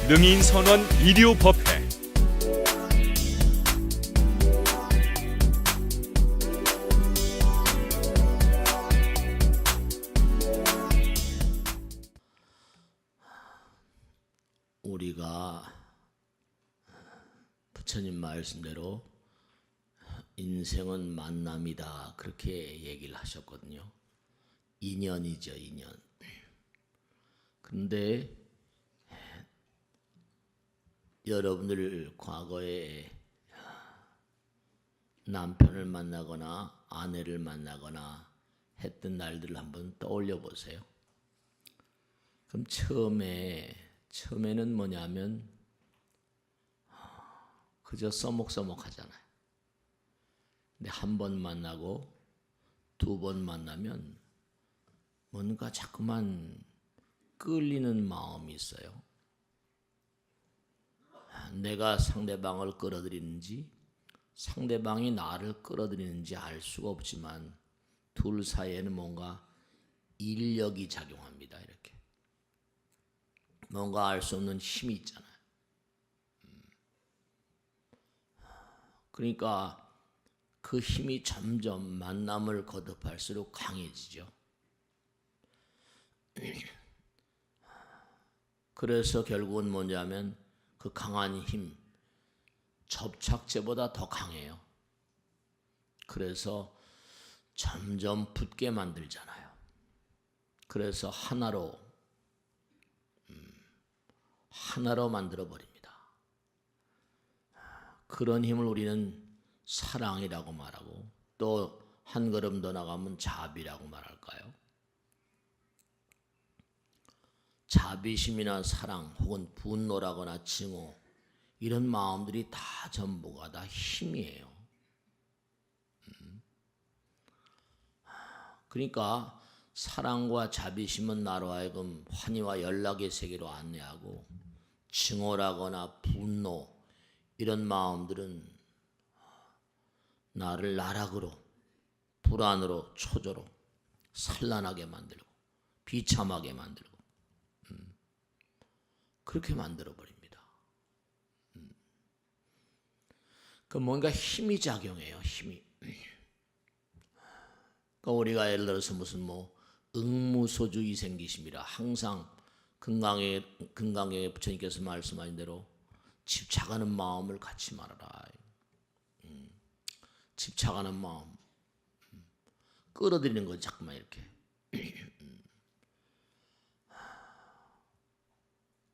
능인선원 일요법회. 우리가 부처님 말씀대로 인생은 만남이다 그렇게 얘기를 하셨거든요. 인연이죠, 인연. 그런데 여러분들 과거에 남편을 만나거나 아내를 만나거나 했던 날들을 한번 떠올려 보세요. 그럼 처음에는 뭐냐면 그저 써먹써먹 하잖아요. 근데 한 번 만나고 두 번 만나면 뭔가 자꾸만 끌리는 마음이 있어요. 내가 상대방을 끌어들이는지 상대방이 나를 끌어들이는지 알 수가 없지만 둘 사이에는 뭔가 인력이 작용합니다. 이렇게 뭔가 알 수 없는 힘이 있잖아요. 그러니까 그 힘이 점점 만남을 거듭할수록 강해지죠. 그래서 결국은 뭐냐면 그 강한 힘, 접착제보다 더 강해요. 그래서 점점 붙게 만들잖아요. 그래서 하나로 만들어 버립니다. 그런 힘을 우리는 사랑이라고 말하고 또 한 걸음 더 나가면 자비라고 말할까요? 자비심이나 사랑 혹은 분노라거나 증오 이런 마음들이 다 전부가 다 힘이에요. 그러니까 사랑과 자비심은 나로 하여금 환희와 연락의 세계로 안내하고 증오라거나 분노 이런 마음들은 나를 나락으로 불안으로 초조로 산란하게 만들고 비참하게 만들고 그렇게 만들어 버립니다. 그 뭔가 힘이 작용해요. 힘이. 그러니까 우리가 예를 들어서 무슨 응무소주의 생기심이라 항상 금강에 부처님께서 말씀하신 대로 집착하는 마음을 갖지 말아라. 집착하는 마음, 끌어들이는 거 자꾸만 이렇게.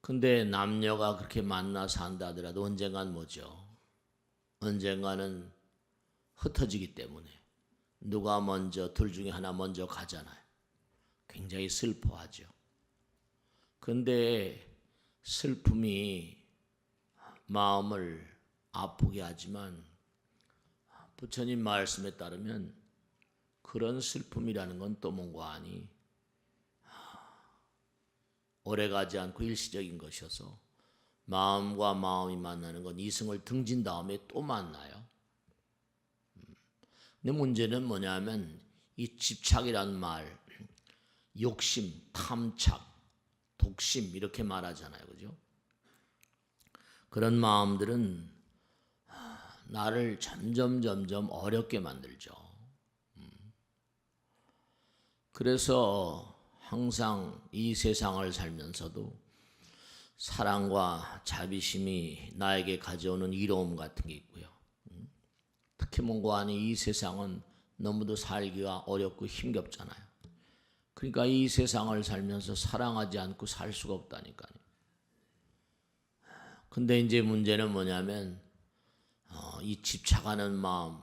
근데 남녀가 그렇게 만나서 한다 하더라도 언젠간 뭐죠? 언젠가는 흩어지기 때문에 누가 먼저 둘 중에 하나 먼저 가잖아요. 굉장히 슬퍼하죠. 근데 슬픔이 마음을 아프게 하지만 부처님 말씀에 따르면 그런 슬픔이라는 건 또 뭔가 아니 오래가지 않고 일시적인 것이어서 마음과 마음이 만나는 건 이승을 등진 다음에 또 만나요. 근데 문제는 뭐냐면 이 집착이란 말, 욕심, 탐착, 독심 이렇게 말하잖아요. 그죠? 그런 마음들은 나를 점점 어렵게 만들죠. 그래서 항상 이 세상을 살면서도 사랑과 자비심이 나에게 가져오는 이로움 같은 게 있고요. 특히 뭔가 아니 이 세상은 너무도 살기가 어렵고 힘겹잖아요. 그러니까 이 세상을 살면서 사랑하지 않고 살 수가 없다니까요. 근데 이제 문제는 뭐냐면 이 집착하는 마음,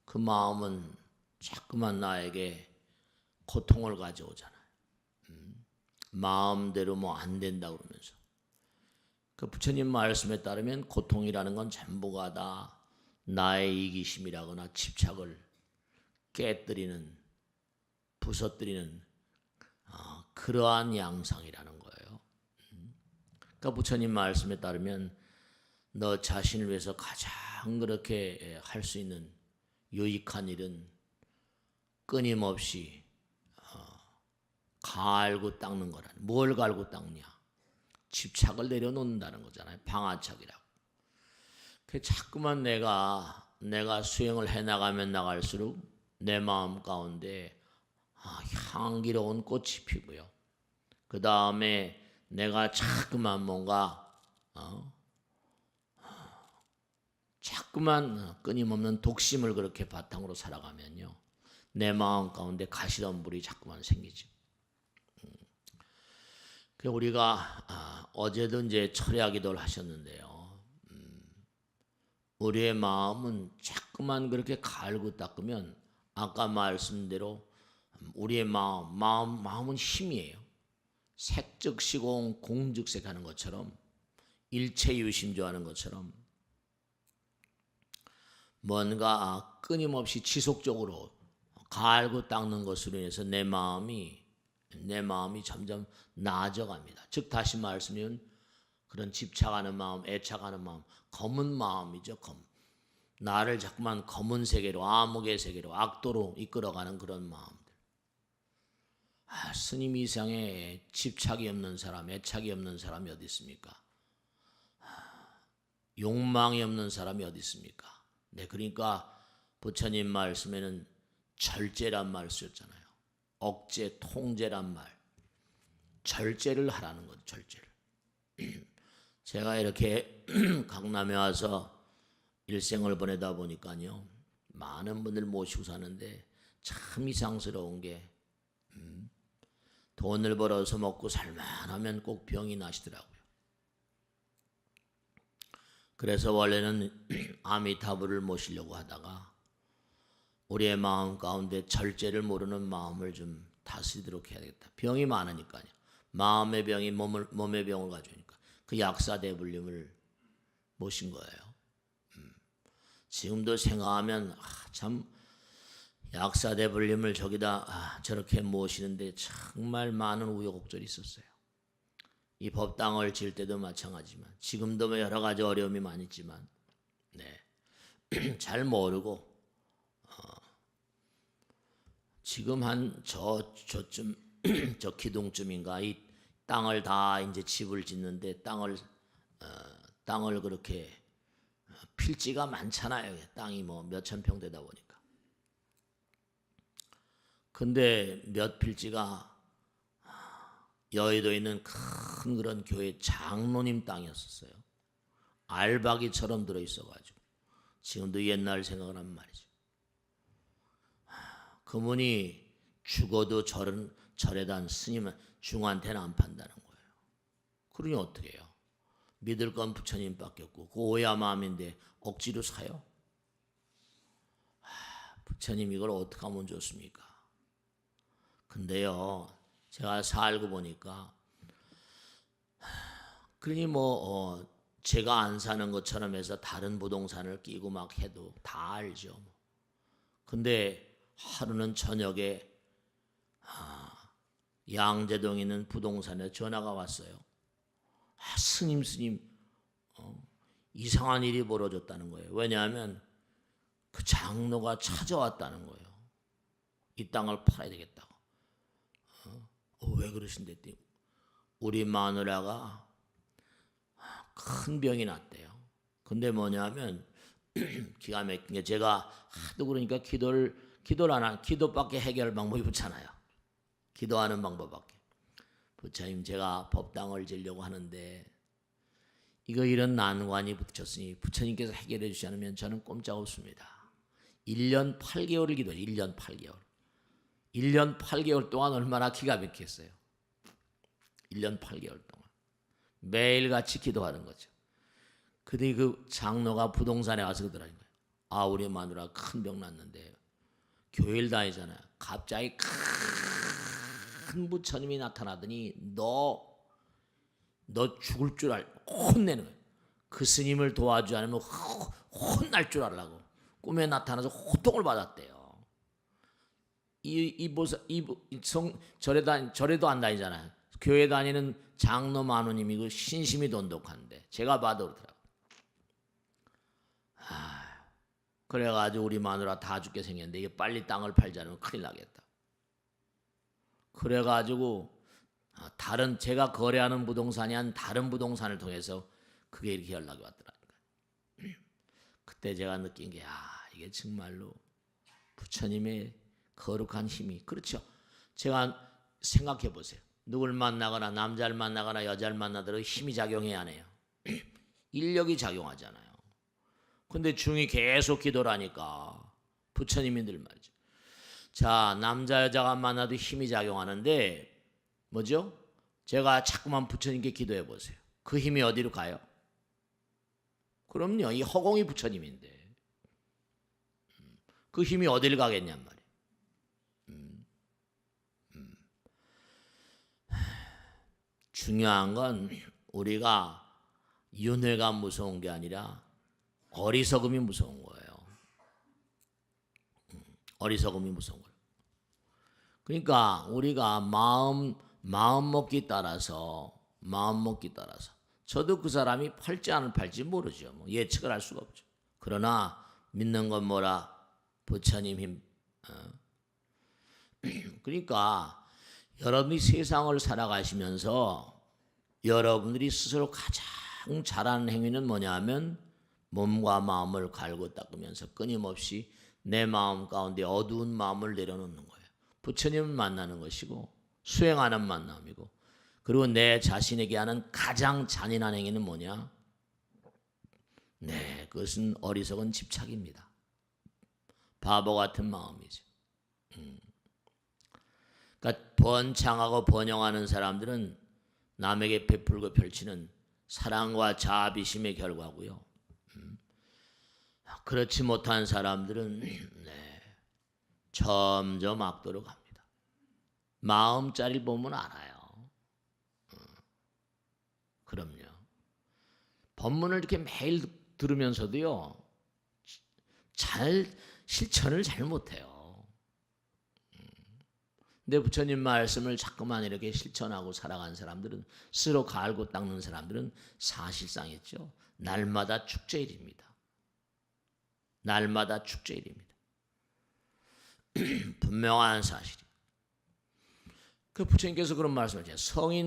그 마음은 자꾸만 나에게 고통을 가져오잖아요. 마음대로 안 된다 그러면서. 그 부처님 말씀에 따르면 고통이라는 건 전부가 다 나의 이기심이라거나 집착을 깨뜨리는, 부서뜨리는 그러한 양상이라는 거예요. 그러니까 부처님 말씀에 따르면 너 자신을 위해서 가장 그렇게 할 수 있는 유익한 일은 끊임없이 갈고 닦는 거라는. 뭘 갈고 닦냐? 집착을 내려놓는다는 거잖아요. 방아착이라고. 그 자꾸만 내가 수행을 해나가면 나갈수록 내 마음 가운데 향기로운 꽃이 피고요. 그 다음에 내가 자꾸만 뭔가 자꾸만 끊임없는 독심을 그렇게 바탕으로 살아가면요, 내 마음 가운데 가시덤불이 자꾸만 생기죠. 우리가 어제도 이제 철야 기도를 하셨는데요. 우리의 마음은 자꾸만 그렇게 갈고 닦으면 아까 말씀대로 우리의 마음은 힘이에요. 색즉시공 공즉색하는 것처럼, 일체유심조하는 것처럼 뭔가 끊임없이 지속적으로 갈고 닦는 것으로 인해서 내 마음이 점점 나아져갑니다. 즉 다시 말씀드리면 그런 집착하는 마음, 애착하는 마음, 검은 마음이죠. 나를 자꾸만 검은 세계로, 암흑의 세계로, 악도로 이끌어가는 그런 마음들. 스님 이상의 집착이 없는 사람, 애착이 없는 사람이 어디 있습니까? 욕망이 없는 사람이 어디 있습니까? 네, 그러니까 부처님 말씀에는 절제란 말 쓰였잖아요. 억제, 통제란 말. 절제를 하라는 거죠. 절제를. 제가 이렇게 강남에 와서 일생을 보내다 보니까요, 많은 분들 모시고 사는데 참 이상스러운 게 돈을 벌어서 먹고 살만 하면 꼭 병이 나시더라고요. 그래서 원래는 아미타불을 모시려고 하다가 우리의 마음 가운데 절제를 모르는 마음을 좀 다스리도록 해야 되겠다. 병이 많으니까요. 마음의 병이 몸의 병을 가져오니까 그 약사대불림을 모신 거예요. 지금도 생각하면 참 약사대불림을 저기다 저렇게 모시는데 정말 많은 우여곡절이 있었어요. 이 법당을 질 때도 마찬가지지만 지금도 여러 가지 어려움이 많이 있지만 잘 모르고 지금 한 저쯤 저 기둥쯤인가 이 땅을 다 이제 집을 짓는데 땅을 그렇게 필지가 많잖아요. 땅이 뭐 몇천 평 되다 보니까. 근데 몇 필지가 여의도에 있는 큰 그런 교회 장로님 땅이었었어요. 알박이처럼 들어있어가지고 지금도 옛날 생각을 하면 말이죠. 그분이 죽어도 절에단 스님은 중한테는 안 판다는 거예요. 그러니 어떻게 해요? 믿을 건 부처님밖에 없고 그 오야 마음인데 억지로 사요? 부처님 이걸 어떻게 하면 좋습니까? 근데요, 제가 살고 보니까 그러니 제가 안 사는 것처럼 해서 다른 부동산을 끼고 막 해도 다 알죠. 근데 하루는 저녁에 양재동에 있는 부동산에 전화가 왔어요. 스님 이상한 일이 벌어졌다는 거예요. 왜냐하면 그 장로가 찾아왔다는 거예요. 이 땅을 팔아야 되겠다고. 왜 그러신데? 우리 마누라가 큰 병이 났대요. 근데 뭐냐면 기가 막힌 게 제가 하도 그러니까 기도밖에 해결 방법이 없잖아요. 기도하는 방법밖에. 부처님 제가 법당을 지려고 하는데 이런 난관이 붙였으니 부처님께서 해결해 주지 않으면 저는 꼼짝 없습니다. 1년 8개월을 기도해요. 1년 8개월. 1년 8개월 동안 얼마나 기가 막혔어요. 1년 8개월 동안. 매일같이 기도하는 거죠. 근데 그 장로가 부동산에 와서 그러더라는 거예요. 우리 마누라 큰 병 났는데 교회를 다니잖아요. 갑자기 큰 부처님이 나타나더니 너 죽을 줄 혼내는 거예요. 그 스님을 도와주지 않으면 혼날 줄 알라고 꿈에 나타나서 호통을 받았대요. 절에도 안 다니잖아요. 교회 다니는 장로 마누님이 그 신심이 돈독한데 제가 봐도 그러더라고요. 그래가지고 우리 마누라 다 죽게 생겼는데 이게 빨리 땅을 팔지 않으면 큰일 나겠다. 그래가지고 다른 제가 거래하는 부동산이 한 다른 부동산을 통해서 그게 이렇게 연락이 왔더라니까요. 그때 제가 느낀 게 이게 정말로 부처님의 거룩한 힘이 그렇죠. 제가 생각해 보세요. 누굴 만나거나 남자를 만나거나 여자를 만나더라도 힘이 작용해야 하네요. 인력이 작용하잖아요. 근데 중이 계속 기도를 하니까 부처님이 늘 말이죠. 자, 남자 여자가 만나도 힘이 작용하는데 뭐죠? 제가 자꾸만 부처님께 기도해 보세요. 그 힘이 어디로 가요? 그럼요. 이 허공이 부처님인데 그 힘이 어디를 가겠냔 말이에요. 중요한 건 우리가 윤회가 무서운 게 아니라 어리석음이 무서운 거예요. 어리석음이 무서운 거예요. 그러니까 우리가 마음 먹기 따라서 저도 그 사람이 팔지 안 팔지 모르죠. 예측을 할 수가 없죠. 그러나 믿는 건 뭐라? 부처님 힘. 그러니까 여러분이 세상을 살아가시면서 여러분들이 스스로 가장 잘하는 행위는 뭐냐면 몸과 마음을 갈고 닦으면서 끊임없이 내 마음 가운데 어두운 마음을 내려놓는 거예요. 부처님을 만나는 것이고 수행하는 만남이고 그리고 내 자신에게 하는 가장 잔인한 행위는 뭐냐? 네, 그것은 어리석은 집착입니다. 바보 같은 마음이죠. 그러니까 번창하고 번영하는 사람들은 남에게 베풀고 펼치는 사랑과 자비심의 결과고요. 그렇지 못한 사람들은 점점 악도로 갑니다. 마음자리를 보면 알아요. 그럼요. 법문을 이렇게 매일 들으면서도요, 실천을 잘 못해요. 근데 부처님 말씀을 자꾸만 이렇게 실천하고 살아간 사람들은 스스로 갈고 닦는 사람들은 사실상 있죠. 날마다 축제일입니다. 날마다 축제일입니다. 분명한 사실이에요. 그 부처님께서 그런 말씀을 하셨어요.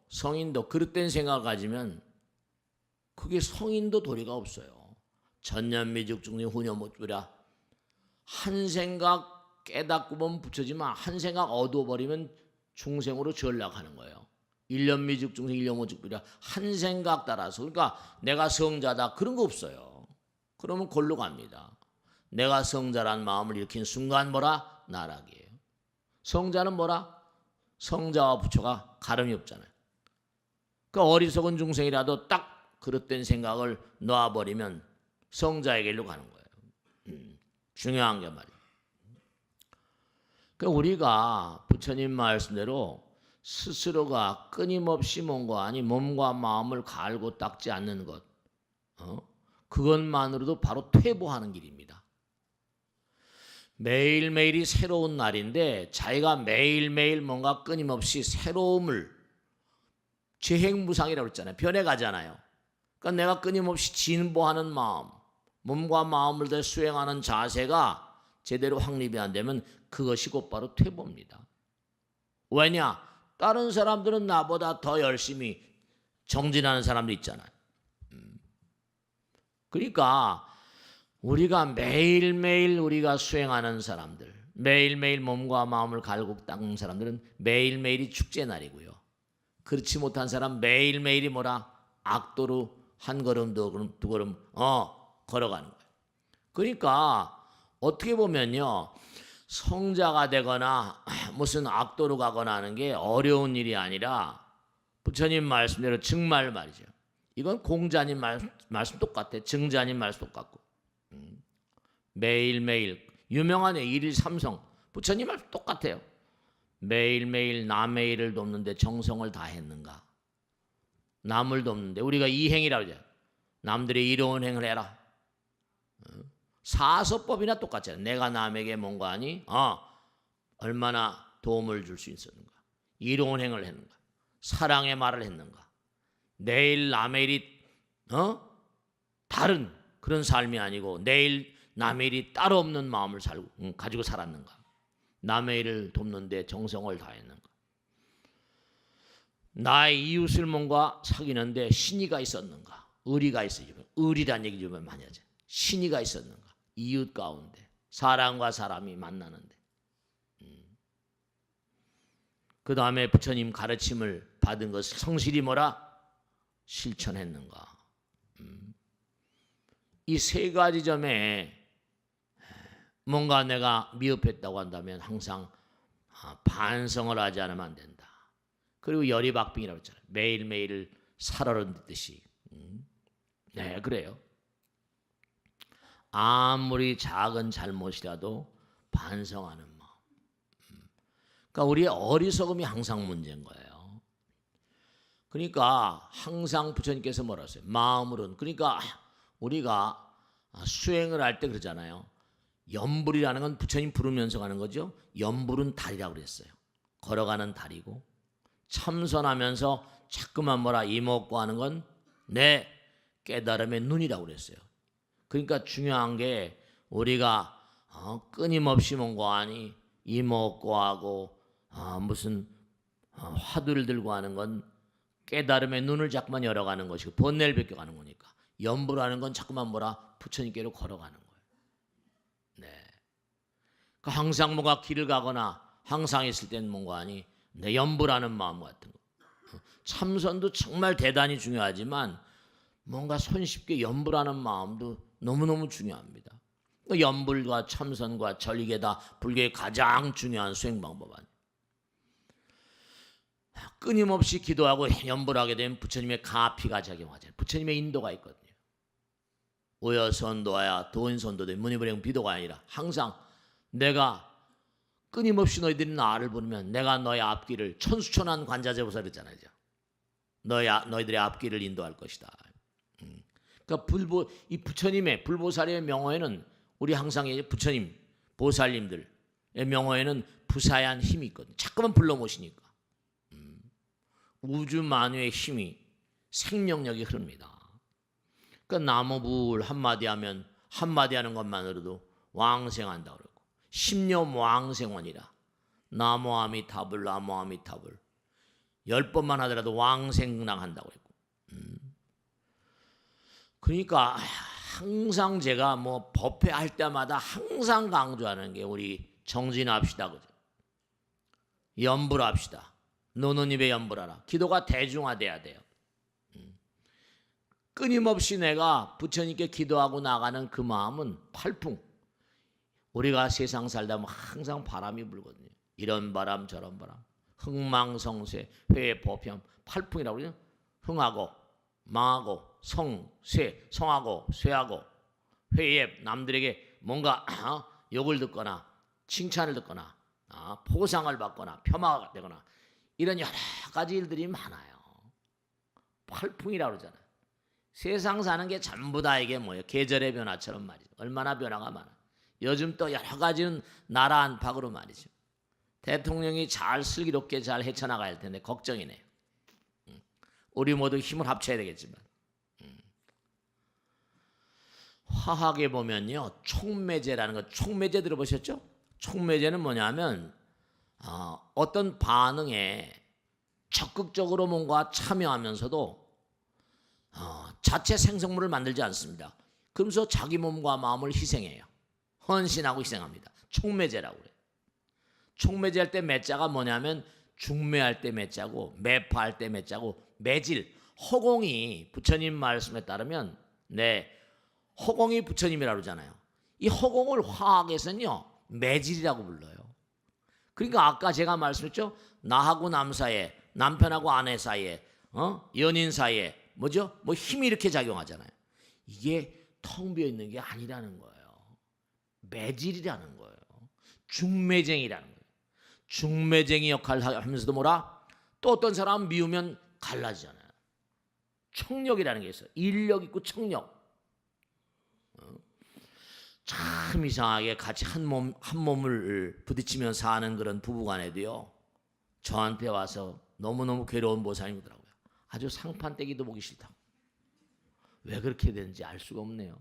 성인도 그릇된 생각을 가지면 그게 성인도 도리가 없어요. 전념미죽중리 후녀못주라. 한 생각 깨닫고 보면 부처지만 한 생각 어두워버리면 중생으로 전락하는 거예요. 일념미죽중생 일념오죽비라. 한 생각 따라서. 그러니까 내가 성자다 그런 거 없어요. 그러면 골로 갑니다. 내가 성자란 마음을 일으킨 순간 뭐라? 나락이에요. 성자는 뭐라? 성자와 부처가 가름이 없잖아요. 그 어리석은 중생이라도 딱 그릇된 생각을 놔버리면 성자에게로 가는 거예요. 중요한 게 말이에요. 그러니까 우리가 부처님 말씀대로 스스로가 끊임없이 몸과 마음을 갈고 닦지 않는 것, 그것만으로도 바로 퇴보하는 길입니다. 매일매일이 새로운 날인데 자기가 매일매일 뭔가 끊임없이 새로움을 재행무상이라고 했잖아요. 변해가잖아요. 그러니까 내가 끊임없이 진보하는 마음, 몸과 마음을 더 수행하는 자세가 제대로 확립이 안 되면 그것이 곧바로 퇴보입니다. 왜냐? 다른 사람들은 나보다 더 열심히 정진하는 사람도 있잖아요. 그러니까 우리가 매일매일 우리가 수행하는 사람들, 매일매일 몸과 마음을 갈고 닦는 사람들은 매일매일이 축제 날이고요. 그렇지 못한 사람 매일매일이 뭐라? 악도로 한 걸음 두 걸음 걸어가는 거예요. 그러니까 어떻게 보면요, 성자가 되거나 무슨 악도로 가거나 하는 게 어려운 일이 아니라 부처님 말씀대로 정말 말이죠. 이건 공자님 말씀 똑같아. 증자님 말씀 똑같고. 매일매일 유명한 일일삼성 부처님 말씀 똑같아요. 매일매일 남의 일을 돕는데 정성을 다했는가? 남을 돕는데 우리가 이행이라고 하죠. 남들이 이로운 행을 해라. 사서법이나 똑같잖아요. 내가 남에게 뭔가 하니 얼마나 도움을 줄 수 있었는가? 이로운 행을 했는가? 사랑의 말을 했는가? 내일 남의 일이 다른 그런 삶이 아니고 내일 남의 일이 따로 없는 마음을 가지고 살았는가? 남의 일을 돕는데 정성을 다했는가? 나의 이웃을 뭔가 사귀는데 신의가 있었는가? 의리가 있었지. 의리란 얘기 좀 많이 하죠. 신의가 있었는가? 이웃 가운데 사람과 사람이 만나는데. 그 다음에 부처님 가르침을 받은 것을 성실히 뭐라? 실천했는가? 이 세 가지 점에 뭔가 내가 미흡했다고 한다면 항상 반성을 하지 않으면 안 된다. 그리고 열이박빙이라고 했잖아요. 매일매일 살얼음 듣듯이. 네, 그래요. 아무리 작은 잘못이라도 반성하는 마음. 그러니까 우리의 어리석음이 항상 문제인 거예요. 그러니까 항상 부처님께서 뭐라 했어요? 마음으로는. 그러니까 우리가 수행을 할 때 그러잖아요. 염불이라는 건 부처님 부르면서 가는 거죠. 염불은 다리라고 그랬어요. 걸어가는 다리고, 참선하면서 자꾸만 뭐라 이목고 하는 건 내 깨달음의 눈이라고 그랬어요. 그러니까 중요한 게 우리가 끊임없이 뭔가 하니 이목고 하고 무슨 화두를 들고 하는 건 깨달음의 눈을 자꾸만 열어가는 것이고 번뇌를 벗겨가는 거니까. 염불하는 건 자꾸만 뭐라 부처님께로 걸어가는 거예요. 네. 그러니까 항상 뭔가 길을 가거나 항상 있을 때는 뭔가 하니 내 염불하는 마음 같은 거. 참선도 정말 대단히 중요하지만 뭔가 손쉽게 염불하는 마음도 너무너무 중요합니다. 염불과 참선과 절 이게 다 불교의 가장 중요한 수행 방법 아니에요. 끊임없이 기도하고 염불하게 되면 부처님의 가피가 작용하잖아요. 부처님의 인도가 있거든요. 오여선도하야 도인선도되 무니불행 비도가 아니라 항상 내가 끊임없이 너희들이 나를 부르면 내가 너의 앞길을 천수천한 관자재보살 했잖아요. 너희들의 앞길을 인도할 것이다. 그러니까 이 부처님의 불보살의 명호에는 우리 항상 부처님 보살님들의 명호에는 부사한 힘이 있거든요. 자꾸만 불러 모시니까 우주 만유의 힘이 생명력이 흐릅니다. 그러니까 나무불 한마디 하면 한마디 하는 것만으로도 왕생한다 그러고 십념 왕생원이라 나무아미타불 나무아미타불 10번만 하더라도 왕생낭한다고 했고 그러니까 항상 제가 뭐 법회 할 때마다 항상 강조하는 게 우리 정진합시다 그죠? 염불합시다. 노는 입에 염불하라. 기도가 대중화돼야 돼요. 끊임없이 내가 부처님께 기도하고 나가는 그 마음은 팔풍. 우리가 세상 살다 보면 항상 바람이 불거든요. 이런 바람 저런 바람. 흥망성쇠 회법형 팔풍이라고 그러죠. 흥하고 망하고 성하고 쇠하고 회예 남들에게 뭔가 욕을 듣거나 칭찬을 듣거나 포상을 받거나 폄하가 되거나 이런 여러 가지 일들이 많아요. 팔풍이라고 그러잖아요. 세상 사는 게 전부 다 이게 뭐예요? 계절의 변화처럼 말이죠. 얼마나 변화가 많아. 요즘 또 여러 가지는 나라 안팎으로 말이죠. 대통령이 잘 슬기롭게 잘 헤쳐나가야 할 텐데 걱정이네요. 우리 모두 힘을 합쳐야 되겠지만 화학에 보면요 촉매제라는 거 촉매제 들어보셨죠? 촉매제는 뭐냐면 어떤 반응에 적극적으로 뭔가 참여하면서도 자체 생성물을 만들지 않습니다. 그러면서 자기 몸과 마음을 희생해요. 헌신하고 희생합니다. 촉매제라고 그래요. 촉매제 할 때 매자가 뭐냐면 중매할 때 매자고 매파할 때 매자고 매질 허공이 부처님 말씀에 따르면 허공이 부처님이라고 그러잖아요. 이 허공을 화학에서는요 매질이라고 불러요. 그러니까 아까 제가 말씀했죠. 나하고 남 사이에 남편하고 아내 사이에 연인 사이에 뭐죠? 뭐 힘이 이렇게 작용하잖아요. 이게 텅 비어 있는 게 아니라는 거예요. 매질이라는 거예요. 중매쟁이라는 거예요. 중매쟁이 역할을 하면서도 뭐라? 또 어떤 사람 미우면 갈라지잖아요. 청력이라는 게 있어요. 인력 있고 청력. 참 이상하게 같이 한 몸을 부딪히며 사는 그런 부부간에도요. 저한테 와서 너무너무 괴로운 보살님이더라고요. 아주 상판떼기도 보기 싫다고. 왜 그렇게 되는지 알 수가 없네요.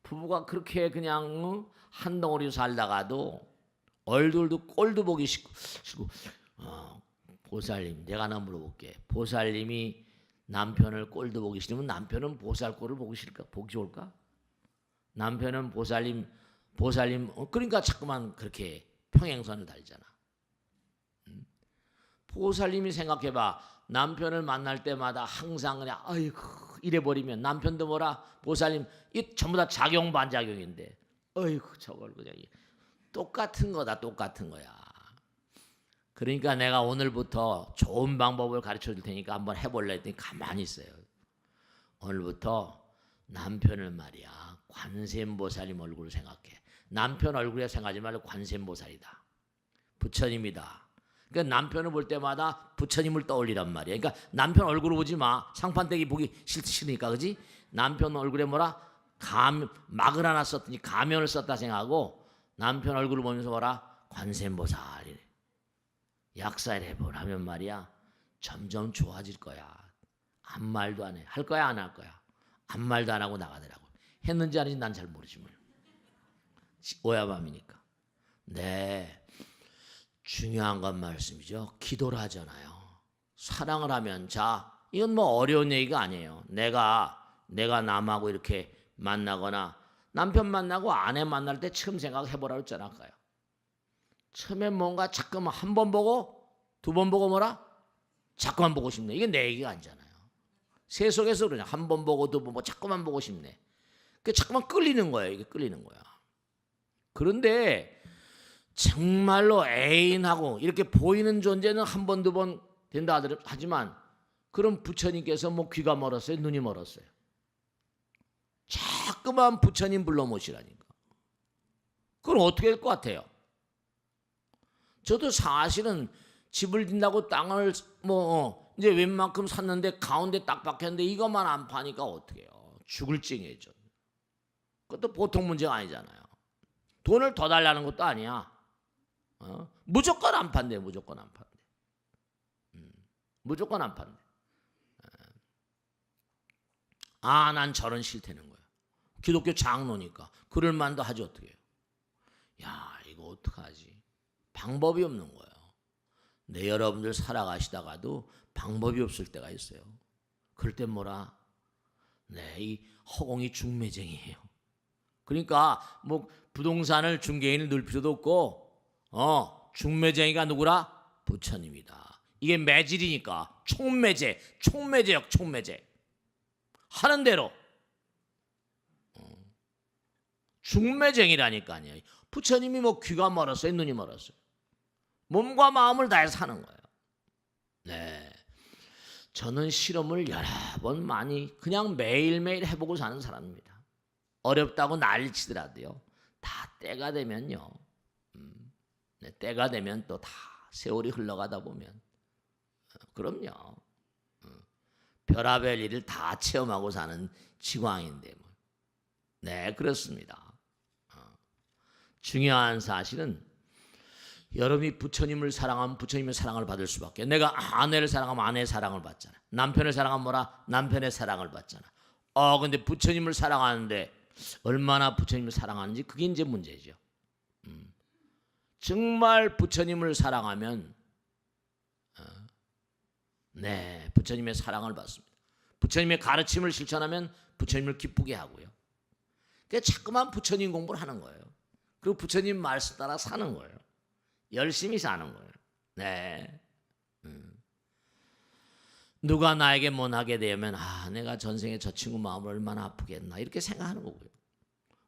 부부가 그렇게 그냥 한 덩어리로 살다가도 얼굴도 꼴도 보기 싫고 보살님, 내가 하나 물어볼게. 보살님이 남편을 꼴도 보기 싫으면 남편은 보살 꼴을 보기 좋을까? 남편은 보살님 그러니까 자꾸만 그렇게 평행선을 달잖아. 보살님이 생각해봐. 남편을 만날 때마다 항상 그냥 아이고 이래버리면 남편도 뭐라 보살님 이 전부 다 작용 반작용인데 아이고 저걸 그냥 똑같은 거다. 똑같은 거야. 그러니까 내가 오늘부터 좋은 방법을 가르쳐 줄 테니까 한번 해볼래 했더니 가만히 있어요. 오늘부터 남편을 말이야 관세음보살님 얼굴을 생각해. 남편 얼굴에 생각하지 말고 관세음보살이다. 부처님이다. 그러니까 남편을 볼 때마다 부처님을 떠올리란 말이야. 그러니까 남편 얼굴을 보지 마. 상판대기 보기 싫으니까, 그지? 남편 얼굴에 뭐라 막을 하나 썼더니 가면을 썼다 생각하고 남편 얼굴을 보면서 뭐라 관세음보살이래. 약사를 해보라면 말이야 점점 좋아질 거야. 아무 말도 안 해. 할 거야 안 할 거야? 아무 말도 안 하고 나가더라고. 했는지 안 했는지 난 잘 모르지만 오야밤이니까. 네. 중요한 건 말씀이죠. 기도를 하잖아요. 사랑을 하면 자 이건 뭐 어려운 얘기가 아니에요. 내가 남하고 이렇게 만나거나 남편 만나고 아내 만날 때 처음 생각해보라고 했잖아. 아까요. 처음에 뭔가 자꾸만 한 번 보고 두 번 보고 뭐라 자꾸만 보고 싶네. 이게 내 얘기가 아니잖아요. 세속에서 그러냐. 한 번 보고 두 번 보고 자꾸만 보고 싶네. 그 자꾸만 끌리는 거예요. 이게 끌리는 거야. 그런데 정말로 애인하고 이렇게 보이는 존재는 한 번 두 번 된다 하지만 그럼 부처님께서 뭐 귀가 멀었어요? 눈이 멀었어요? 자꾸만 부처님 불러 모시라니까. 그럼 어떻게 될 것 같아요? 저도 사실은 집을 짓는다고 땅을 이제 웬만큼 샀는데 가운데 딱 박혔는데 이것만 안 파니까 어떻게 해요? 죽을 찡해죠. 그것도 보통 문제가 아니잖아요. 돈을 더 달라는 것도 아니야. 무조건 안 판대. 무조건 안 판대. 무조건 안 판대. 난 저런 싫다는 거야. 기독교 장로니까 그럴 만도 하지 어떻게 해요? 야 이거 어떡하지? 방법이 없는 거예요. 네, 여러분들 살아가시다가도 방법이 없을 때가 있어요. 그럴 땐 뭐라? 네, 이 허공이 중매쟁이에요. 그러니까 뭐 부동산을 중개인을 넣을 필요도 없고 중매쟁이가 누구라? 부처님이다. 이게 매질이니까 총매제역 총매제. 하는 대로 중매쟁이라니까요. 부처님이 뭐 귀가 멀었어요? 눈이 멀었어요? 몸과 마음을 다해서 사는 거예요. 네, 저는 실험을 여러 번 많이 그냥 매일매일 해보고 사는 사람입니다. 어렵다고 난리치더라도요. 다 때가 되면요. 네, 때가 되면 또 다 세월이 흘러가다 보면 그럼요. 별하별 일을 다 체험하고 사는 지광인데 뭐. 네, 그렇습니다. 중요한 사실은 여러분이 부처님을 사랑하면 부처님의 사랑을 받을 수밖에. 내가 아내를 사랑하면 아내의 사랑을 받잖아. 남편을 사랑하면 뭐라? 남편의 사랑을 받잖아. 근데 부처님을 사랑하는데 얼마나 부처님을 사랑하는지 그게 이제 문제죠. 정말 부처님을 사랑하면 네, 부처님의 사랑을 받습니다. 부처님의 가르침을 실천하면 부처님을 기쁘게 하고요. 그러니까 자꾸만 부처님 공부를 하는 거예요. 그리고 부처님 말씀 따라 사는 거예요. 열심히 사는 거예요. 네. 누가 나에게 못하게 되면 내가 전생에 저 친구 마음을 얼마나 아프겠나 이렇게 생각하는 거고요.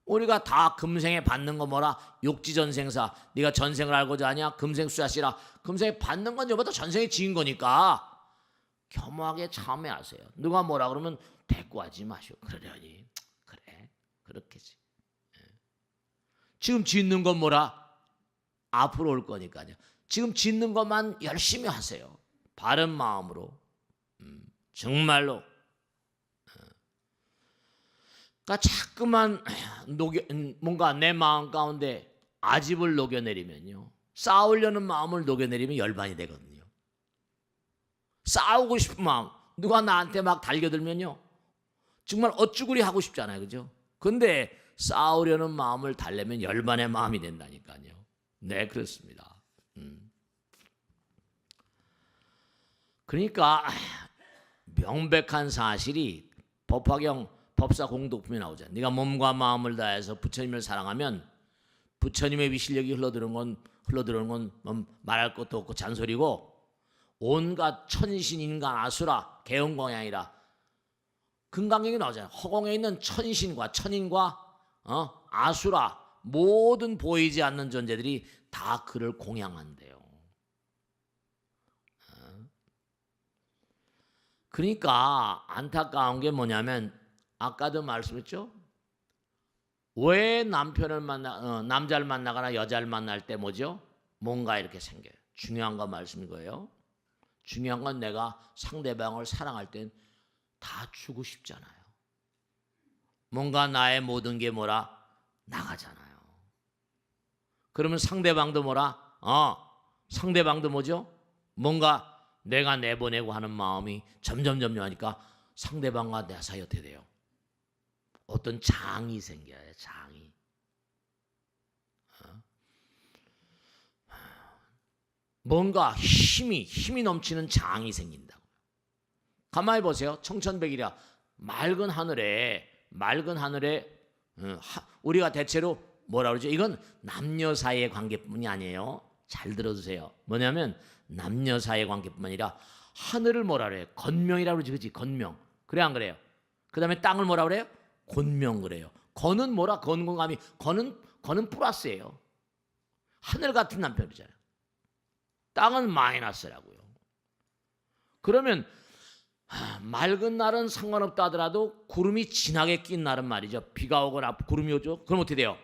우리가 다 금생에 받는 거 뭐라? 욕지전생사. 네가 전생을 알고자 하냐? 금생수자시라. 금생에 받는 건 저보다 전생에 지은 거니까 겸허하게 참여하세요. 누가 뭐라 그러면 대꾸하지 마시오. 그러려니 그래 그렇겠지. 지금 짓는 건 뭐라? 앞으로 올 거니까요. 지금 짓는 것만 열심히 하세요. 바른 마음으로. 정말로. 그러니까 자꾸만 뭔가 내 마음 가운데 아집을 녹여내리면요. 싸우려는 마음을 녹여내리면 열반이 되거든요. 싸우고 싶은 마음. 누가 나한테 막 달겨들면요. 정말 어쭈구리 하고 싶잖아요. 그죠? 근데 싸우려는 마음을 달래면 열반의 마음이 된다니까요. 네, 그렇습니다. 그러니까 명백한 사실이 법화경 법사 공독품에 나오잖아. 네가 몸과 마음을 다해서 부처님을 사랑하면 부처님의 위실력이 흘러들어오는 건 말할 것도 없고 잔소리고, 온갖 천신 인간 아수라 개운광양이라 금강경에 나오잖아요. 허공에 있는 천신과 천인과 아수라 모든 보이지 않는 존재들이 다 그를 공양한대요. 그러니까 안타까운 게 뭐냐면 아까도 말씀했죠. 왜 남자를 만나거나 여자를 만날 때 뭐죠? 뭔가 이렇게 생겨요. 중요한 거 말씀인 거예요. 중요한 건 내가 상대방을 사랑할 땐 다 주고 싶잖아요. 뭔가 나의 모든 게 뭐라? 나가잖아요. 그러면 상대방도 뭐라? 상대방도 뭐죠? 뭔가 내가 내보내고 하는 마음이 점점 하니까 상대방과 내 사이 어떻게 돼요? 어떤 장이 생겨요. 장이. 뭔가 힘이 넘치는 장이 생긴다고. 가만히 보세요. 청천백이라 맑은 하늘에 우리가 대체로 뭐라 그러죠? 이건 남녀 사이의 관계뿐이 아니에요. 잘 들어주세요. 뭐냐면 남녀 사이의 관계뿐만 아니라 하늘을 뭐라 그래요? 건명이라고 그러지, 그렇지? 건명. 그래 안 그래요? 그 다음에 땅을 뭐라 그래요? 곤명 그래요. 건은 뭐라? 건건감이 건은 플러스예요. 하늘 같은 남편이잖아요. 땅은 마이너스라고요. 그러면 맑은 날은 상관없다 하더라도 구름이 진하게 낀 날은 말이죠. 비가 오거나 구름이 오죠. 그럼 어떻게 돼요?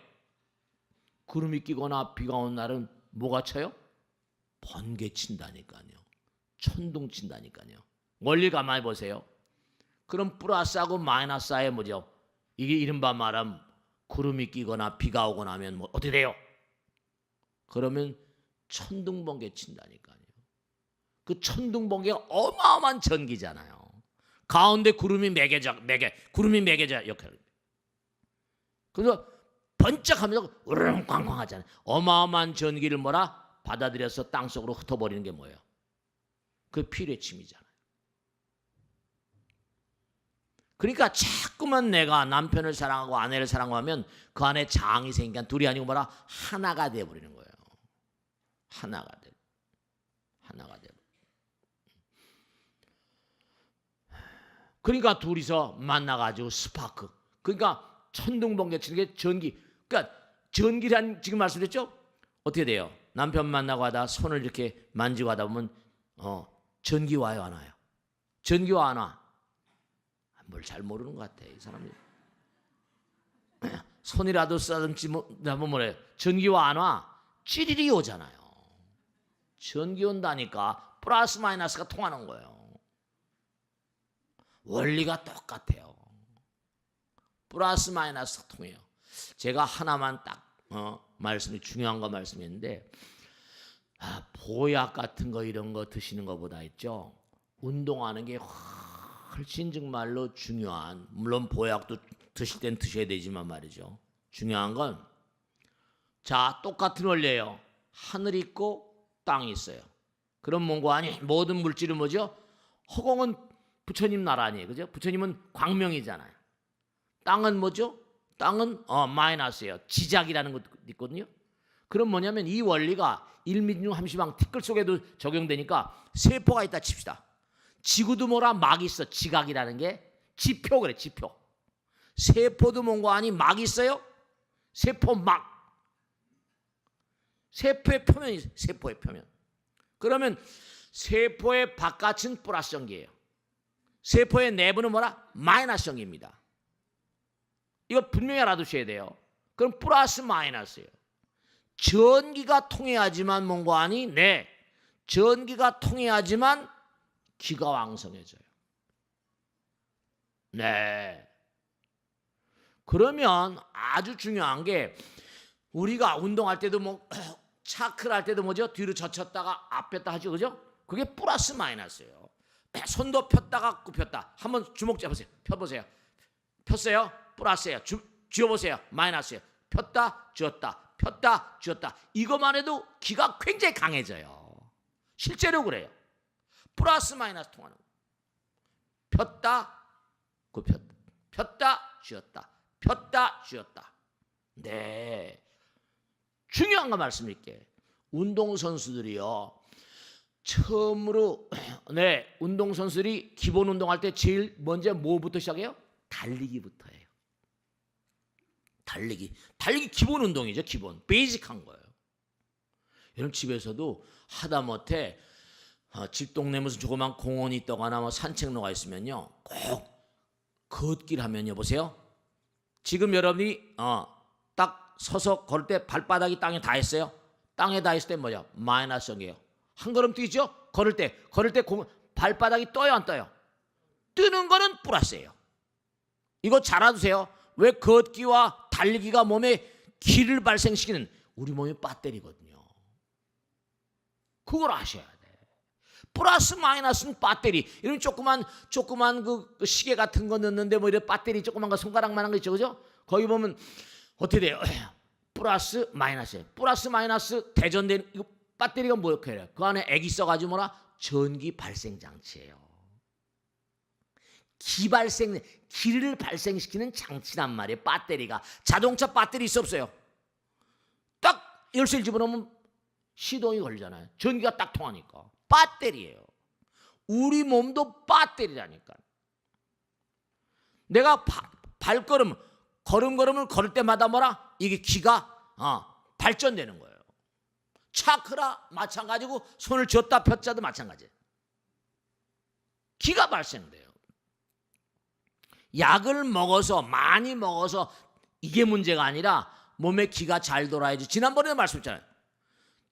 구름이 끼거나 비가 오는 날은 뭐가 쳐요? 번개 친다니까요. 천둥 친다니까요. 원리 가만히 보세요. 그럼 플러스하고 마이너스 사이에 뭐죠? 이게 이른바 말하면 구름이 끼거나 비가 오거나 하면 뭐 어떻게 돼요? 그러면 천둥 번개 친다니까요. 그 천둥 번개가 어마어마한 전기잖아요. 가운데 구름이 매개자 역할을. 그래서 번쩍하면서 으르렁꽝꽝 하잖아요. 어마어마한 전기를 뭐라? 받아들여서 땅속으로 흩어버리는 게 뭐예요? 그 피뢰침이잖아요. 그러니까 자꾸만 내가 남편을 사랑하고 아내를 사랑하면 그 안에 장이 생기니까 둘이 아니고 뭐라? 하나가 되어버리는 거예요. 하나가 돼. 그러니까 둘이서 만나가지고 스파크. 그러니까 천둥번개 치는 게 전기. 그러니까 전기란 지금 말씀드렸죠? 어떻게 돼요? 남편 만나고 하다 손을 이렇게 만지고 하다 보면 전기 와요, 안 와요? 전기와 안 와? 뭘 잘 모르는 것 같아, 이 사람이. 손이라도 쓰다듬지 하면 뭐래요? 전기와 안 와? 찌리리 오잖아요. 전기 온다니까 플러스 마이너스가 통하는 거예요. 원리가 똑같아요. 플러스 마이너스 통해요. 제가 하나만 딱 말씀이 중요한 거 말씀했는데, 보약 같은 거 이런 거 드시는 것보다 있죠. 운동하는 게 훨씬 정말로 중요한, 물론 보약도 드실 땐 드셔야 되지만 말이죠. 중요한 건 자, 똑같은 원리예요. 하늘 있고 땅이 있어요. 그럼 뭔가 아니 모든 물질은 뭐죠? 허공은 부처님 나라 아니에요. 그죠? 부처님은 광명이잖아요. 땅은 뭐죠? 땅은 마이너스예요. 지작이라는 것도 있거든요. 그럼 뭐냐면 이 원리가 1미중 함시방 티끌 속에도 적용되니까 세포가 있다 칩시다. 지구도 뭐라 막이 있어. 지각이라는 게 지표 그래. 지표. 세포도 뭔가 아니 막이 있어요. 세포 막. 세포의 표면이 세포의 표면. 그러면 세포의 바깥은 플러스 전기예요. 세포의 내부는 뭐라? 마이너스 전기입니다. 이거 분명히 알아두셔야 돼요. 그럼 플러스 마이너스예요. 전기가 통해야지만 뭔가 아니? 네. 전기가 통해야지만 기가 왕성해져요. 네. 그러면 아주 중요한 게 우리가 운동할 때도 뭐 차크를 할 때도 뭐죠? 뒤로 젖혔다가 앞폈다 하죠. 그죠? 그게 플러스 마이너스예요. 손도 폈다가 굽혔다. 한번 주먹 잡으세요. 펴보세요. 폈어요? 플러스예요. 쥐어보세요. 마이너스예요. 폈다 쥐었다. 폈다 쥐었다. 이것만 해도 기가 굉장히 강해져요. 실제로 그래요. 플러스 마이너스 통하는 거예요. 폈다 굽혔다, 폈다 쥐었다, 폈다 쥐었다. 네, 중요한 거 말씀드릴게요. 운동선수들이요, 처음으로 운동선수들이 기본 운동할 때 제일 먼저 뭐부터 시작해요? 달리기부터 해요. 달리기 기본 운동이죠. 기본 베이직한 거예요. 여러분 집에서도 하다못해 집 동네 무슨 조그만 공원이 있다거나 뭐 산책로가 있으면요, 꼭 걷기를 하면요, 보세요. 지금 여러분이 딱 서서 걸을 때 발바닥이 땅에 닿았어요. 땅에 닿았을 때 뭐냐? 마이너스형이에요. 한 걸음 뛰죠? 걸을 때 발바닥이 떠요, 안 떠요? 뜨는 거는 플러스예요. 이거 잘 알아두세요. 왜 걷기와 달리기가 몸에 기를 발생시키는 우리 몸의 배터리거든요. 그걸 아셔야 돼. 플러스 마이너스는 배터리. 이런 조그만 그 시계 같은 거 넣는데 뭐 이런 배터리 조그만 거 손가락만한 거 있죠, 그죠? 거기 보면 어떻게 돼요? 플러스 마이너스예요. 플러스 마이너스 대전되는 이거 배터리가 뭐였게 해요? 그 안에 액이 써가지고 뭐라? 전기 발생 장치예요. 기를 발생시키는 장치란 말이에요. 배터리가. 자동차 배터리 있어 없어요? 딱 열쇠를 집어넣으면 시동이 걸리잖아요. 전기가 딱 통하니까. 배터리예요. 우리 몸도 배터리라니까. 내가 걸음을 걸을 때마다 뭐라? 이게 기가 발전되는 거예요. 차크라 마찬가지고 손을 쥐었다 폈자도 마찬가지예요. 기가 발생돼요. 약을 먹어서 많이 먹어서 이게 문제가 아니라 몸에 기가 잘 돌아야지. 지난번에 말씀했잖아요.